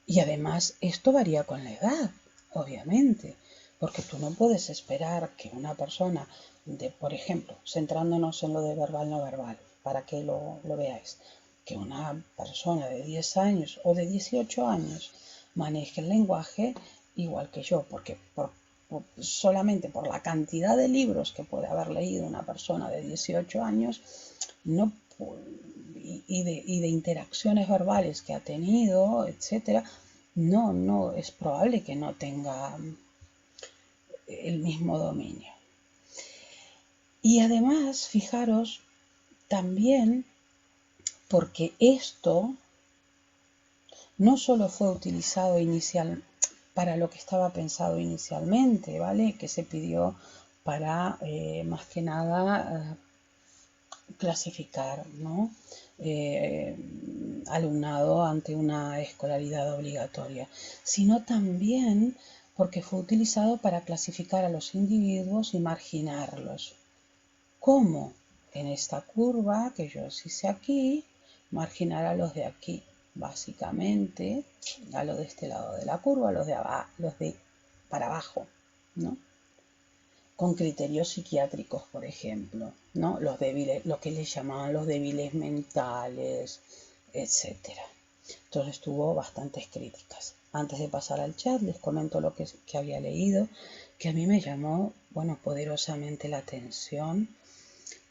Speaker 1: Y además esto varía con la edad, obviamente, porque tú no puedes esperar que una persona, por ejemplo, centrándonos en lo de verbal no verbal, para que lo veáis, que una persona de 10 años o de 18 años maneje el lenguaje igual que yo, porque solamente por la cantidad de libros que puede haber leído una persona de 18 años, no, y de interacciones verbales que ha tenido, etcétera, no es probable que no tenga el mismo dominio. Y además, fijaros, también porque esto no solo fue utilizado para lo que estaba pensado inicialmente, ¿vale?, que se pidió para más que nada clasificar, ¿no?, alumnado ante una escolaridad obligatoria, sino también porque fue utilizado para clasificar a los individuos y marginarlos. ¿Cómo? En esta curva que yo os hice aquí, marginar a los de aquí, básicamente, a los de este lado de la curva, a los de abajo, los de para abajo, ¿no?, con criterios psiquiátricos, por ejemplo, ¿no?, los débiles, lo que les llamaban los débiles mentales, etcétera. Entonces tuvo bastantes críticas. Antes de pasar al chat, les comento lo que había leído, que a mí me llamó, bueno, poderosamente la atención.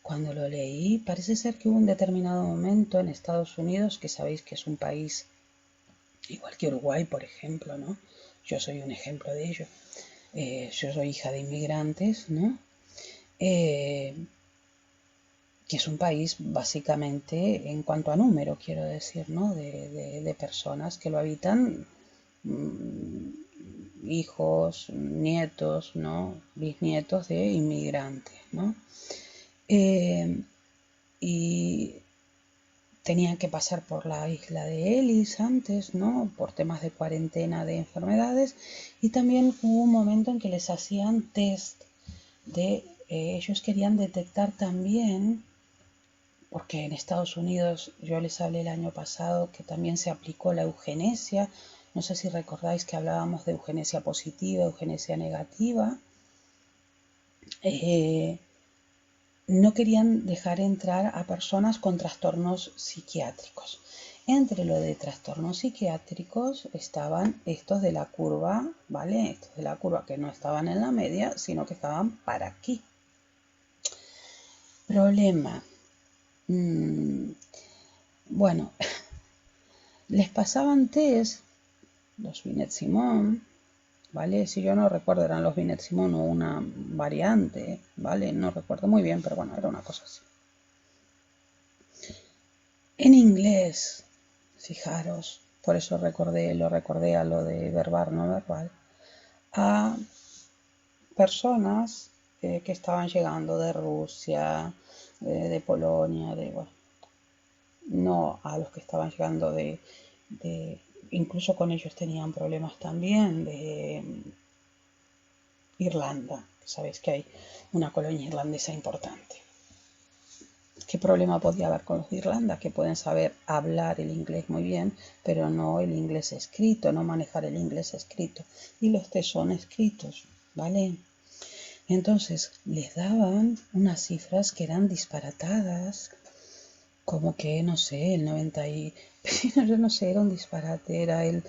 Speaker 1: Cuando lo leí, parece ser que hubo un determinado momento en Estados Unidos, que sabéis que es un país igual que Uruguay, por ejemplo, ¿no? Yo soy un ejemplo de ello. Yo soy hija de inmigrantes, ¿no?, que es un país básicamente, en cuanto a número, quiero decir, ¿no?, de personas que lo habitan, hijos, nietos, ¿no?, bisnietos de inmigrantes, ¿no?, y tenían que pasar por la isla de Ellis antes, ¿no?, por temas de cuarentena de enfermedades, y también hubo un momento en que les hacían test de, ellos querían detectar también, porque en Estados Unidos, yo les hablé el año pasado que también se aplicó la eugenesia, no sé si recordáis que hablábamos de eugenesia positiva, eugenesia negativa, no querían dejar entrar a personas con trastornos psiquiátricos. Entre lo de trastornos psiquiátricos estaban estos de la curva, ¿vale?, estos de la curva que no estaban en la media, sino que estaban para aquí. Problema. Bueno, les pasaban test, los Binet Simón, ¿vale? Si yo no recuerdo, eran los Binet Simón o una variante, ¿vale? No recuerdo muy bien, pero bueno, era una cosa así. En inglés, fijaros, por eso lo recordé a lo de verbal, no verbal, a personas que estaban llegando de Rusia, de Polonia, bueno, no a los que estaban llegando incluso con ellos tenían problemas también de Irlanda, sabéis que hay una colonia irlandesa importante. ¿Qué problema podía haber con los de Irlanda? Que pueden saber hablar el inglés muy bien, pero no el inglés escrito, no manejar el inglés escrito. Y los test son escritos, ¿vale? Entonces les daban unas cifras que eran disparatadas, como que, no sé, el 90 y... yo no sé, era un disparate, era el...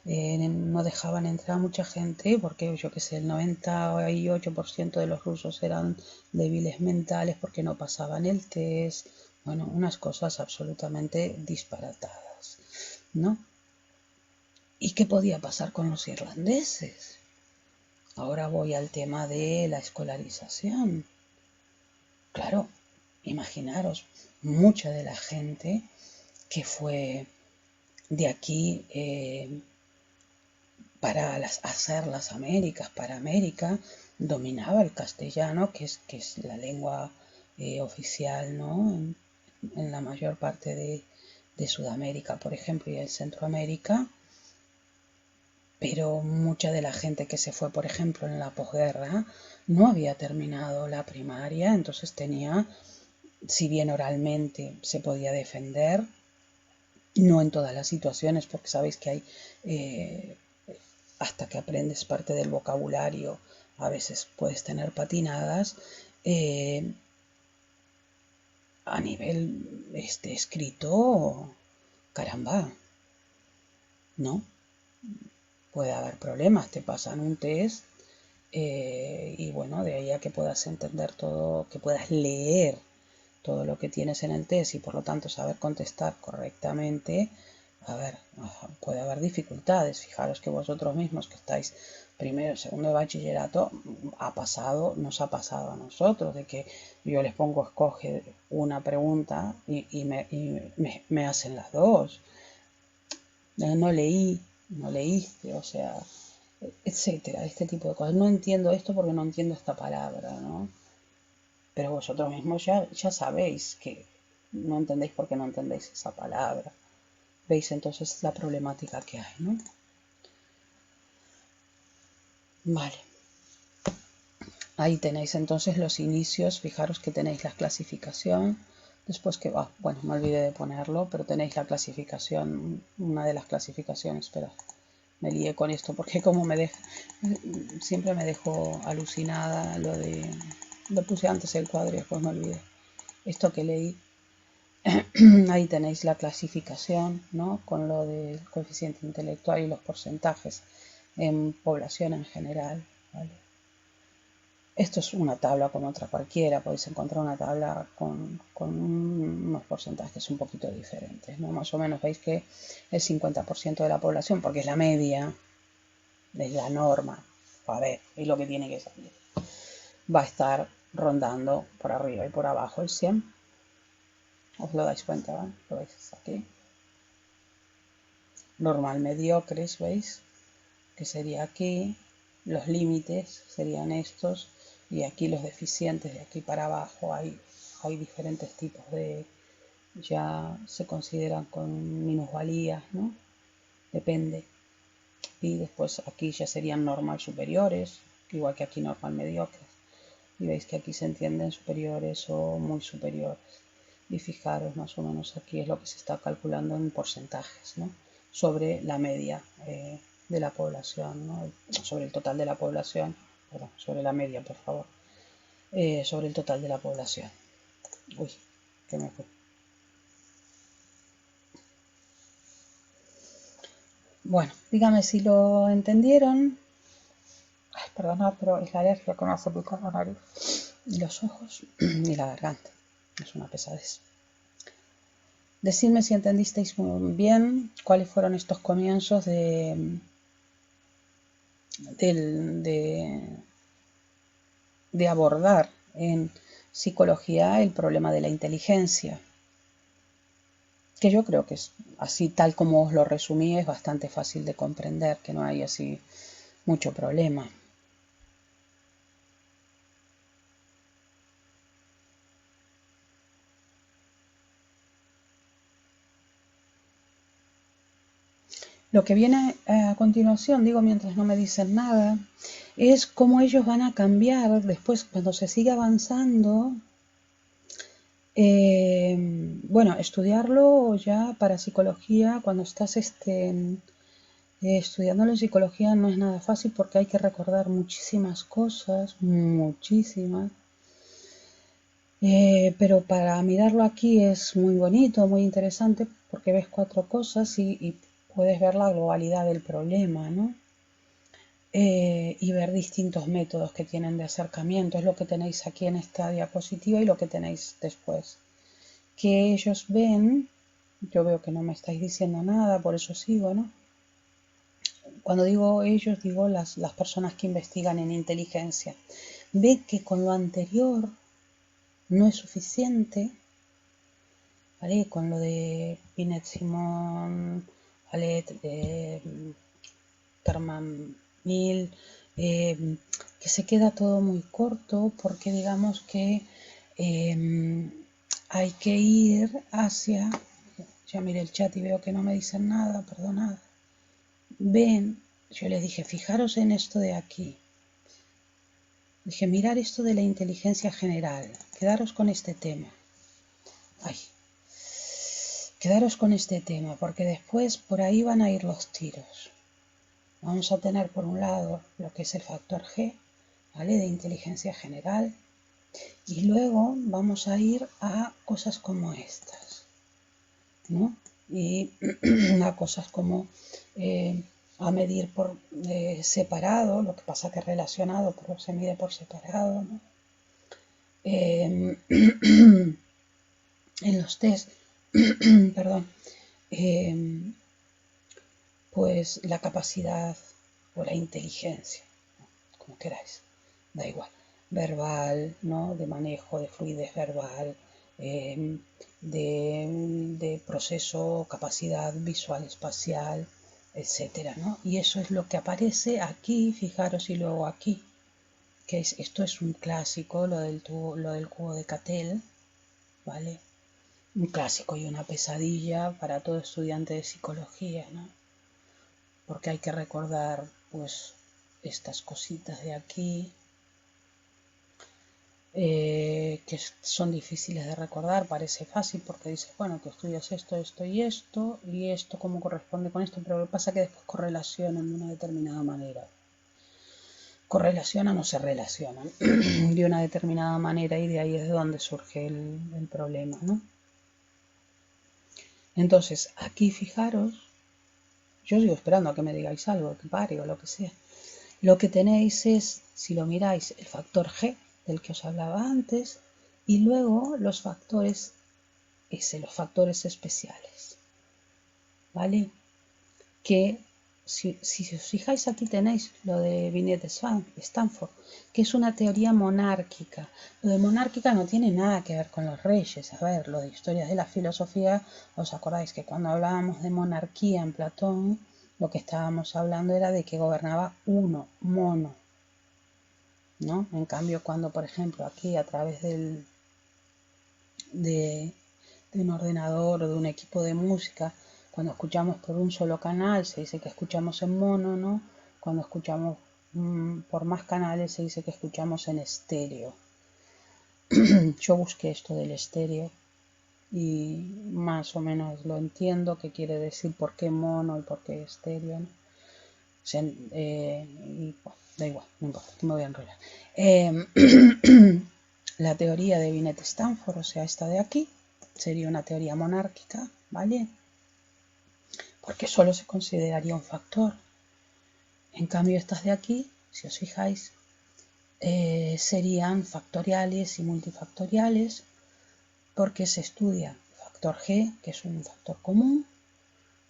Speaker 1: no dejaban entrar mucha gente porque, yo qué sé, el 98% de los rusos eran débiles mentales porque no pasaban el test. Bueno, unas cosas absolutamente disparatadas, ¿no? ¿Y qué podía pasar con los irlandeses? Ahora voy al tema de la escolarización. Claro, imaginaros, mucha de la gente que fue de aquí para hacer las Américas, para América, dominaba el castellano, que es la lengua oficial, ¿no? En la mayor parte de Sudamérica, por ejemplo, y en Centroamérica. Pero mucha de la gente que se fue, por ejemplo, en la posguerra, no había terminado la primaria, entonces tenía, si bien oralmente se podía defender, no en todas las situaciones, porque sabéis que hay, hasta que aprendes parte del vocabulario, a veces puedes tener patinadas, a nivel escrito, caramba, ¿no? Puede haber problemas, te pasan un test y bueno, de ahí a que puedas entender todo, que puedas leer todo lo que tienes en el test y por lo tanto saber contestar correctamente, a ver, puede haber dificultades. Fijaros que vosotros mismos que estáis primero, segundo de bachillerato, nos ha pasado a nosotros, de que yo les pongo escoge una pregunta y me hacen las dos. No leí, no leíste, o sea, etcétera, este tipo de cosas. No entiendo esto porque no entiendo esta palabra, ¿no? Pero vosotros mismos ya sabéis que no entendéis porque no entendéis esa palabra. ¿Veis entonces la problemática que hay, no? Vale. Ahí tenéis entonces los inicios. Fijaros que tenéis la clasificación. Después que va, bueno, me olvidé de ponerlo, pero tenéis la clasificación, una de las clasificaciones. Espera, me lié con esto porque como siempre me dejó alucinada lo puse antes el cuadro y después me olvidé. Esto que leí. Ahí tenéis la clasificación, ¿no? Con lo del coeficiente intelectual y los porcentajes en población en general, ¿vale? Esto es una tabla como otra cualquiera, podéis encontrar una tabla con unos porcentajes un poquito diferentes, ¿no? Más o menos veis que el 50% de la población, porque es la media, es la norma, a ver, es lo que tiene que salir, va a estar rondando por arriba y por abajo el 100. ¿Os lo dais cuenta? ¿Eh? Lo veis aquí. Normal mediocres, ¿veis? Que sería aquí, los límites serían estos, y aquí los deficientes, de aquí para abajo hay diferentes tipos ya se consideran con minusvalías, ¿no? Depende. Y después aquí ya serían normal superiores, igual que aquí normal mediocres. Y veis que aquí se entienden superiores o muy superiores. Y fijaros, más o menos aquí es lo que se está calculando en porcentajes, ¿no? Sobre la media de la población, ¿no? Sobre el total de la población, perdón, sobre la media, por favor, sobre el total de la población. Uy, que me fue. Bueno, dígame si lo entendieron. Ay, perdonad, pero es la alergia que me hace picar la nariz y los ojos y la garganta. Es una pesadez. Decidme si entendisteis muy bien cuáles fueron estos comienzos de abordar en psicología el problema de la inteligencia, que yo creo que es así tal como os lo resumí, es bastante fácil de comprender, que no hay así mucho problema. Lo que viene a continuación, digo mientras no me dicen nada, es cómo ellos van a cambiar después cuando se sigue avanzando. Bueno, estudiarlo ya para psicología, cuando estás estudiándolo en psicología no es nada fácil porque hay que recordar muchísimas cosas, muchísimas. Pero para mirarlo aquí es muy bonito, muy interesante porque ves 4 cosas y puedes ver la globalidad del problema, ¿no? Y ver distintos métodos que tienen de acercamiento. Es lo que tenéis aquí en esta diapositiva y lo que tenéis después. Que ellos ven, yo veo que no me estáis diciendo nada, por eso sigo, ¿no? Cuando digo ellos, digo las personas que investigan en inteligencia. Ven que con lo anterior no es suficiente, ¿vale? Con lo de Binet Simon, ¿vale? Terman Mill, que se queda todo muy corto porque digamos que hay que ir hacia, ya miré el chat y veo que no me dicen nada, perdonad. Ven, yo les dije, fijaros en esto de aquí. Dije, mirar esto de la inteligencia general, quedaros con este tema. Ay, quedaros con este tema, porque después por ahí van a ir los tiros. Vamos a tener por un lado lo que es el factor G, ¿vale? De inteligencia general. Y luego vamos a ir a cosas como estas, ¿no? Y a cosas como a medir por separado, lo que pasa que relacionado, pero se mide por separado, ¿no? En los test, perdón, pues la capacidad o la inteligencia, ¿no? Como queráis, da igual, verbal, ¿no? De manejo, de fluidez verbal, de proceso, capacidad visual, espacial, etcétera, ¿no? Y eso es lo que aparece aquí, fijaros, y luego aquí, que esto es un clásico, lo del cubo de Cattell, ¿vale? Un clásico y una pesadilla para todo estudiante de psicología, ¿no? Porque hay que recordar, pues, estas cositas de aquí, que son difíciles de recordar. Parece fácil porque dices, bueno, tú estudias esto, esto y esto cómo corresponde con esto, pero lo que pasa es que después correlacionan de una determinada manera. Correlacionan o se relacionan de una determinada manera y de ahí es de donde surge el problema, ¿no? Entonces, aquí fijaros, yo sigo esperando a que me digáis algo, que pare o lo que sea. Lo que tenéis es, si lo miráis, el factor G, del que os hablaba antes, y luego los factores S, los factores especiales, ¿vale? Que si os fijáis aquí tenéis lo de Binet Stanford, que es una teoría monárquica. Lo de monárquica no tiene nada que ver con los reyes. A ver, lo de historias de la filosofía, os acordáis que cuando hablábamos de monarquía en Platón, lo que estábamos hablando era de que gobernaba uno, mono, ¿no? En cambio, cuando, por ejemplo, aquí a través de un ordenador o de un equipo de música, cuando escuchamos por un solo canal se dice que escuchamos en mono, ¿no? Cuando escuchamos por más canales se dice que escuchamos en estéreo. Yo busqué esto del estéreo y más o menos lo entiendo, qué quiere decir por qué mono y por qué estéreo, ¿no? Y, bueno, da igual, no importa, que me voy a enrollar. La teoría de Binet Stanford, o sea, esta de aquí, sería una teoría monárquica, ¿vale? Porque solo se consideraría un factor. En cambio, estas de aquí, si os fijáis, serían factoriales y multifactoriales, porque se estudia factor G, que es un factor común,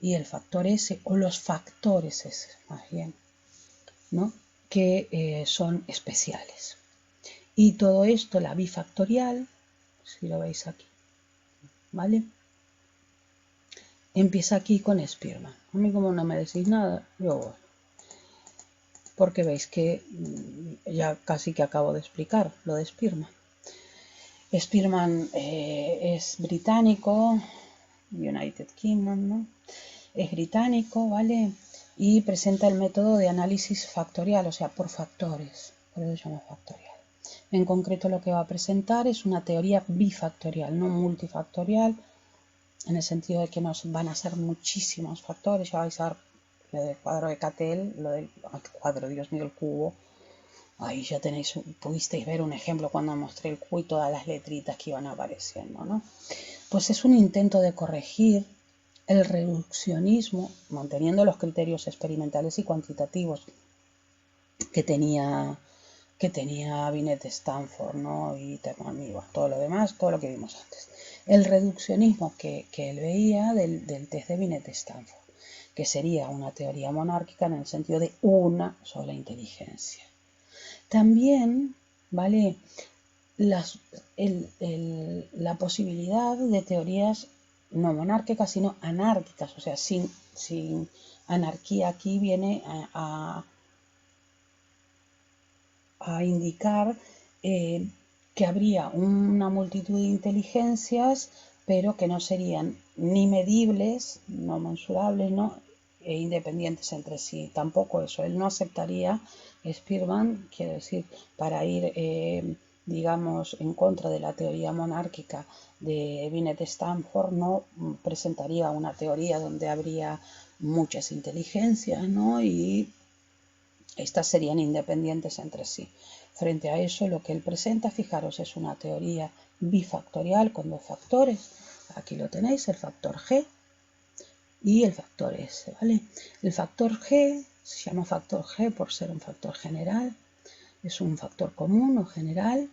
Speaker 1: y el factor S, o los factores S, más bien, ¿no? Que son especiales. Y todo esto, la bifactorial, si lo veis aquí, ¿vale? Empieza aquí con Spearman. A mí como no me decís nada, yo voy. Porque veis que ya casi que acabo de explicar lo de Spearman. Spearman es británico, United Kingdom, ¿no? Es británico, ¿vale? Y presenta el método de análisis factorial, o sea, por factores. Por eso se llama factorial. En concreto lo que va a presentar es una teoría bifactorial, no multifactorial, en el sentido de que nos van a ser muchísimos factores. Ya vais a ver lo del cuadro de Cattell, lo del cuadro, Dios mío, el cubo. Ahí ya tenéis, pudisteis ver un ejemplo cuando mostré el cubo y todas las letritas que iban apareciendo, ¿no? Pues es un intento de corregir el reduccionismo, manteniendo los criterios experimentales y cuantitativos que tenía Binet Stanford, ¿no? Y bueno, todo lo demás, todo lo que vimos antes. El reduccionismo que él veía del test de Binet Stanford, que sería una teoría monárquica en el sentido de una sola inteligencia. También, ¿vale? La posibilidad de teorías no monárquicas, sino anárquicas, o sea, sin anarquía aquí viene a indicar que habría una multitud de inteligencias, pero que no serían ni medibles, no mensurables, ¿no? E independientes entre sí. Tampoco eso. Él no aceptaría, Spearman, quiere decir, para ir, digamos, en contra de la teoría monárquica de Binet Stanford, no presentaría una teoría donde habría muchas inteligencias, ¿no? Y estas serían independientes entre sí. Frente a eso, lo que él presenta, fijaros, es una teoría bifactorial con dos factores. Aquí lo tenéis, el factor G y el factor S, ¿vale? El factor G se llama factor G por ser un factor general. Es un factor común o general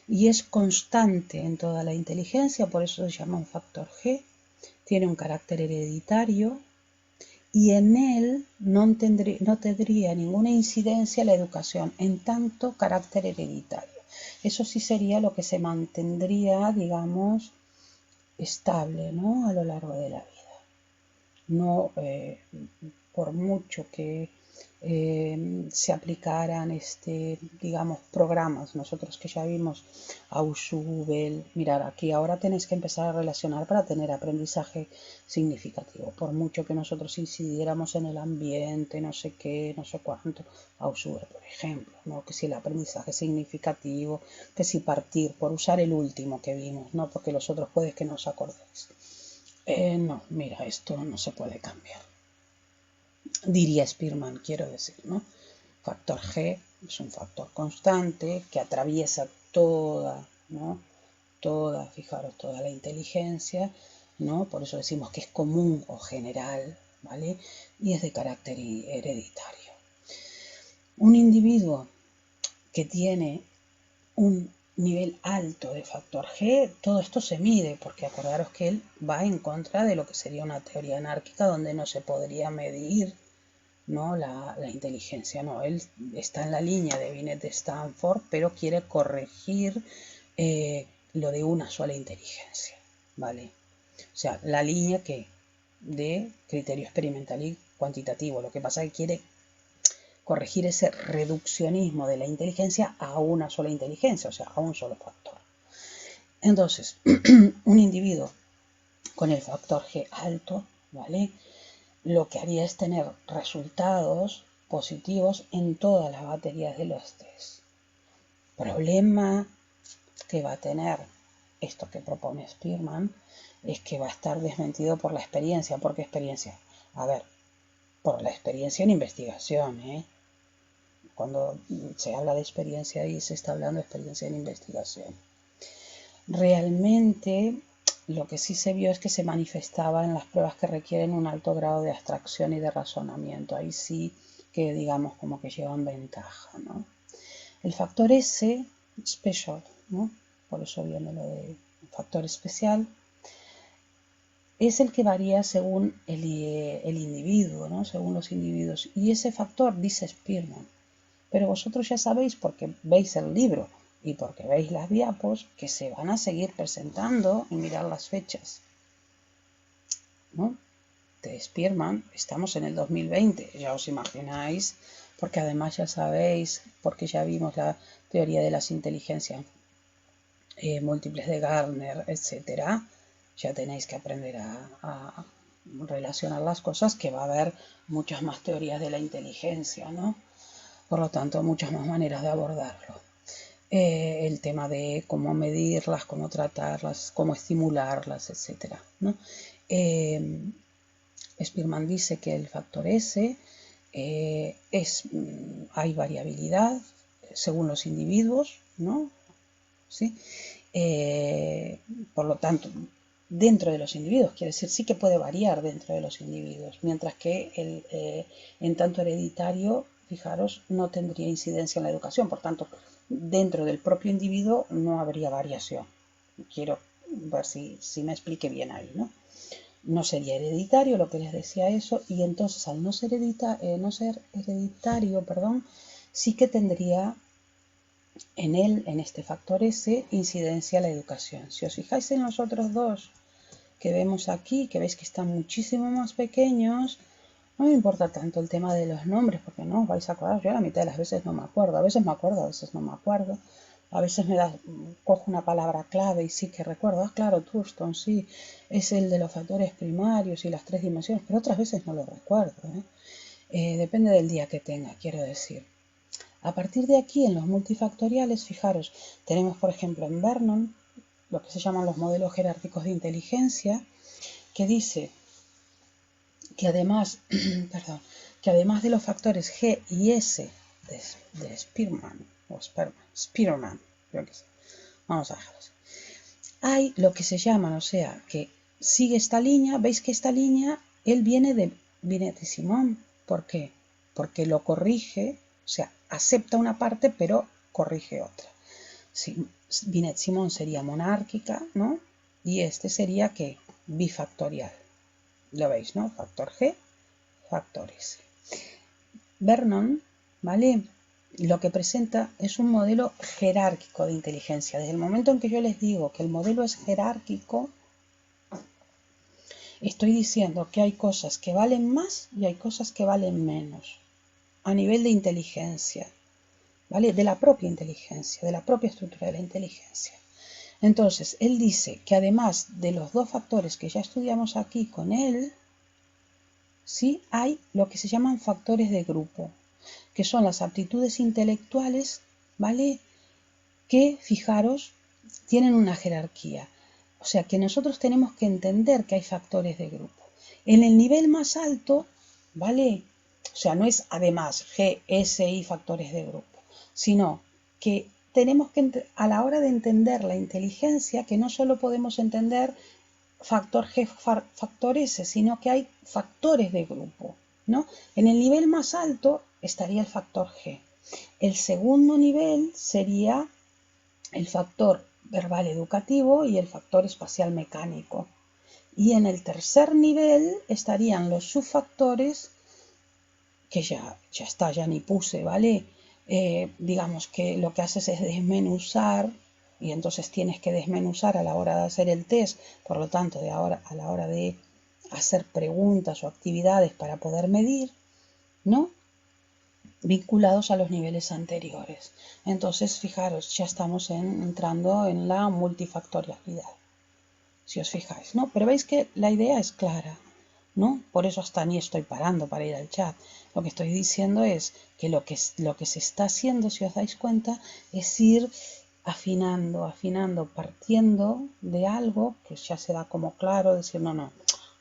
Speaker 1: y es constante en toda la inteligencia, por eso se llama un factor G. Tiene un carácter hereditario y en él no tendría ninguna incidencia la educación, en tanto carácter hereditario. Eso sí sería lo que se mantendría, digamos, estable, ¿no? A lo largo de la vida. No por mucho que se aplicaran digamos, programas, nosotros que ya vimos Ausubel, mirar aquí ahora tenéis que empezar a relacionar para tener aprendizaje significativo, por mucho que nosotros incidiéramos en el ambiente, no sé qué, no sé cuánto, Ausubel, por ejemplo, ¿no? Que si el aprendizaje significativo, que si partir, por usar el último que vimos, ¿no? Porque los otros puede que no os acordéis. No, mira, esto no se puede cambiar. Diría Spearman, quiero decir, ¿no? Factor G es un factor constante que atraviesa toda, ¿no? Fijaros, toda la inteligencia, ¿no? Por eso decimos que es común o general, ¿vale? Y es de carácter hereditario. Un individuo que tiene un nivel alto de factor G, todo esto se mide, porque acordaros que él va en contra de lo que sería una teoría anárquica donde no se podría medir, ¿no? la inteligencia. No, él está en la línea de Binet Stanford, pero quiere corregir lo de una sola inteligencia, ¿vale? O sea, la línea que de criterio experimental y cuantitativo. Lo que pasa es que quiere corregir ese reduccionismo de la inteligencia a una sola inteligencia, o sea, a un solo factor. Entonces, un individuo con el factor G alto, ¿vale? Lo que haría es tener resultados positivos en todas las baterías de los test. Problema que va a tener esto que propone Spearman es que va a estar desmentido por la experiencia. ¿Por qué experiencia? A ver, por la experiencia en investigación, ¿eh? Cuando se habla de experiencia ahí se está hablando de experiencia en investigación. Realmente lo que sí se vio es que se manifestaba en las pruebas que requieren un alto grado de abstracción y de razonamiento. Ahí sí que digamos como que llevan ventaja, ¿no? El factor S, special, ¿no? Por eso viene lo de factor especial. es el que varía según el individuo, ¿no? Según los individuos. Y ese factor dice Spearman. Pero vosotros ya sabéis, porque veis el libro y porque veis las diapos, que se van a seguir presentando y mirar las fechas, ¿no? De Spearman, estamos en el 2020, ya os imagináis, porque además ya sabéis, porque ya vimos la teoría de las inteligencias múltiples de Gardner, etcétera, ya tenéis que aprender a relacionar las cosas, que va a haber muchas más teorías de la inteligencia, ¿no? Por lo tanto, muchas más maneras de abordarlo. El tema de cómo medirlas, cómo tratarlas, cómo estimularlas, etcétera, ¿no? Spearman dice que el factor S hay variabilidad según los individuos, ¿no? ¿Sí? Por lo tanto, dentro de los individuos, quiere decir, sí que puede variar dentro de los individuos, mientras que en tanto hereditario, fijaros, no tendría incidencia en la educación, por tanto, dentro del propio individuo no habría variación. Quiero ver si me explique bien ahí, ¿no? No sería hereditario, lo que les decía eso, y entonces al no ser hereditario, sí que tendría en este factor S, incidencia la educación. Si os fijáis en los otros dos que vemos aquí, que veis que están muchísimo más pequeños, no me importa tanto el tema de los nombres, porque no os vais a acordar. Yo la mitad de las veces no me acuerdo, a veces me acuerdo, a veces no me acuerdo. A veces cojo una palabra clave y sí que recuerdo, claro, Thurston, sí, es el de los factores primarios y las 3 dimensiones, pero otras veces no lo recuerdo. Depende del día que tenga, quiero decir. A partir de aquí, en los multifactoriales, fijaros, tenemos por ejemplo en Vernon, lo que se llaman los modelos jerárquicos de inteligencia, que dice que además, que además de los factores G y S de Spearman, creo que es. Vamos a dejarlo así. Hay lo que se llaman, o sea, que sigue esta línea, veis que esta línea, él viene de Binet-Simon. ¿Por qué? Porque lo corrige, o sea, acepta una parte pero corrige otra. Binet-Simon sería monárquica, ¿no? Y este sería, ¿qué? Bifactorial. Lo veis, ¿no? Factor G, factor S. Vernon, ¿vale? Lo que presenta es un modelo jerárquico de inteligencia. Desde el momento en que yo les digo que el modelo es jerárquico, estoy diciendo que hay cosas que valen más y hay cosas que valen menos a nivel de inteligencia, ¿vale? De la propia inteligencia, de la propia estructura de la inteligencia. Entonces, él dice que además de los dos factores que ya estudiamos aquí con él, sí hay lo que se llaman factores de grupo, que son las aptitudes intelectuales, ¿vale? Que, fijaros, tienen una jerarquía. O sea, que nosotros tenemos que entender que hay factores de grupo. En el nivel más alto, ¿vale? O sea, no es además G, S, I factores de grupo, sino que tenemos que, a la hora de entender la inteligencia, que no solo podemos entender factor G, factor S, sino que hay factores de grupo, ¿no? En el nivel más alto estaría el factor G. El segundo nivel sería el factor verbal educativo y el factor espacial mecánico. Y en el tercer nivel estarían los subfactores, que ya está, ya ni puse, ¿vale? Digamos que lo que haces es desmenuzar, y entonces tienes que desmenuzar a la hora de hacer el test, por lo tanto, a la hora de hacer preguntas o actividades para poder medir, ¿no? Vinculados a los niveles anteriores. Entonces, fijaros, ya estamos entrando en la multifactorialidad, si os fijáis, ¿no? Pero veis que la idea es clara, ¿no? Por eso hasta ni estoy parando para ir al chat. Lo que estoy diciendo es que lo que se está haciendo, si os dais cuenta, es ir afinando, partiendo de algo que ya se da como claro, decir, no,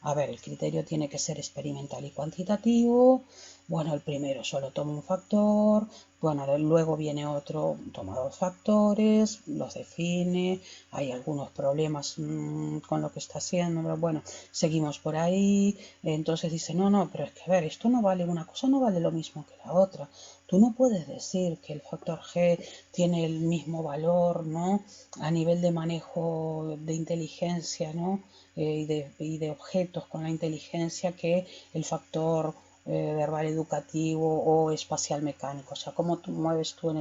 Speaker 1: a ver, el criterio tiene que ser experimental y cuantitativo. Bueno, el primero solo toma un factor, bueno, luego viene otro, toma dos factores, los define, hay algunos problemas con lo que está haciendo, pero bueno, seguimos por ahí. Entonces dice, no, pero es que a ver, esto no vale, una cosa no vale lo mismo que la otra. Tú no puedes decir que el factor G tiene el mismo valor, ¿no? A nivel de manejo de inteligencia, ¿no? y de objetos con la inteligencia que el factor verbal educativo o espacial mecánico. O sea, cómo tú mueves tú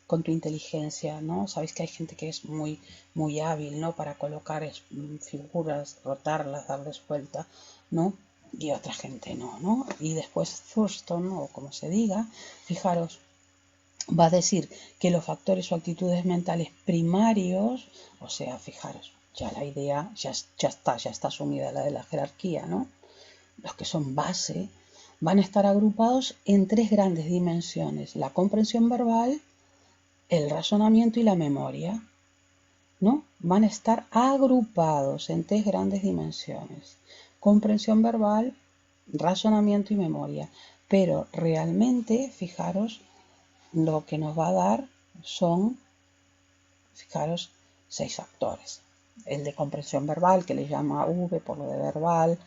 Speaker 1: con tu inteligencia, ¿no? Sabéis que hay gente que es muy hábil, ¿no? Para colocar figuras, rotarlas, darles vuelta, ¿no? Y otra gente no. Y después Thurston, o como se diga, fijaros, va a decir que los factores o actitudes mentales primarios, o sea, fijaros, ya la idea ya está asumida, la de la jerarquía, ¿no? Los que son base van a estar agrupados en tres grandes dimensiones: la comprensión verbal, el razonamiento y la memoria, ¿no? Van a estar agrupados en tres grandes dimensiones: comprensión verbal, razonamiento y memoria. Pero realmente, fijaros, lo que nos va a dar son, fijaros, 6 factores. El de comprensión verbal, que le llama V por lo de verbal,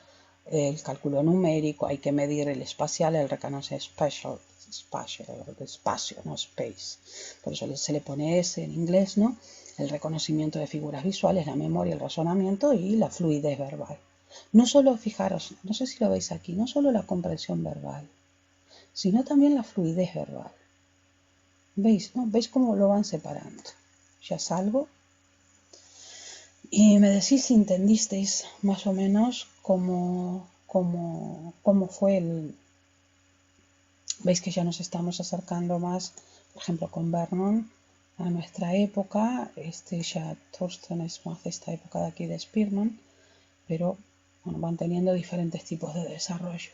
Speaker 1: el cálculo numérico, hay que medir el espacial, el reconoce espacio, no space. Por eso se le pone S en inglés, ¿no? El reconocimiento de figuras visuales, la memoria, el razonamiento y la fluidez verbal. No solo, fijaros, no sé si lo veis aquí, no solo la comprensión verbal, sino también la fluidez verbal. ¿Veis, no? ¿Veis cómo lo van separando? Ya salgo. Y me decís si entendisteis más o menos cómo fue el... Veis que ya nos estamos acercando más, por ejemplo, con Vernon a nuestra época. Ya Thurston es más de esta época de aquí de Spearman, pero bueno, van teniendo diferentes tipos de desarrollo.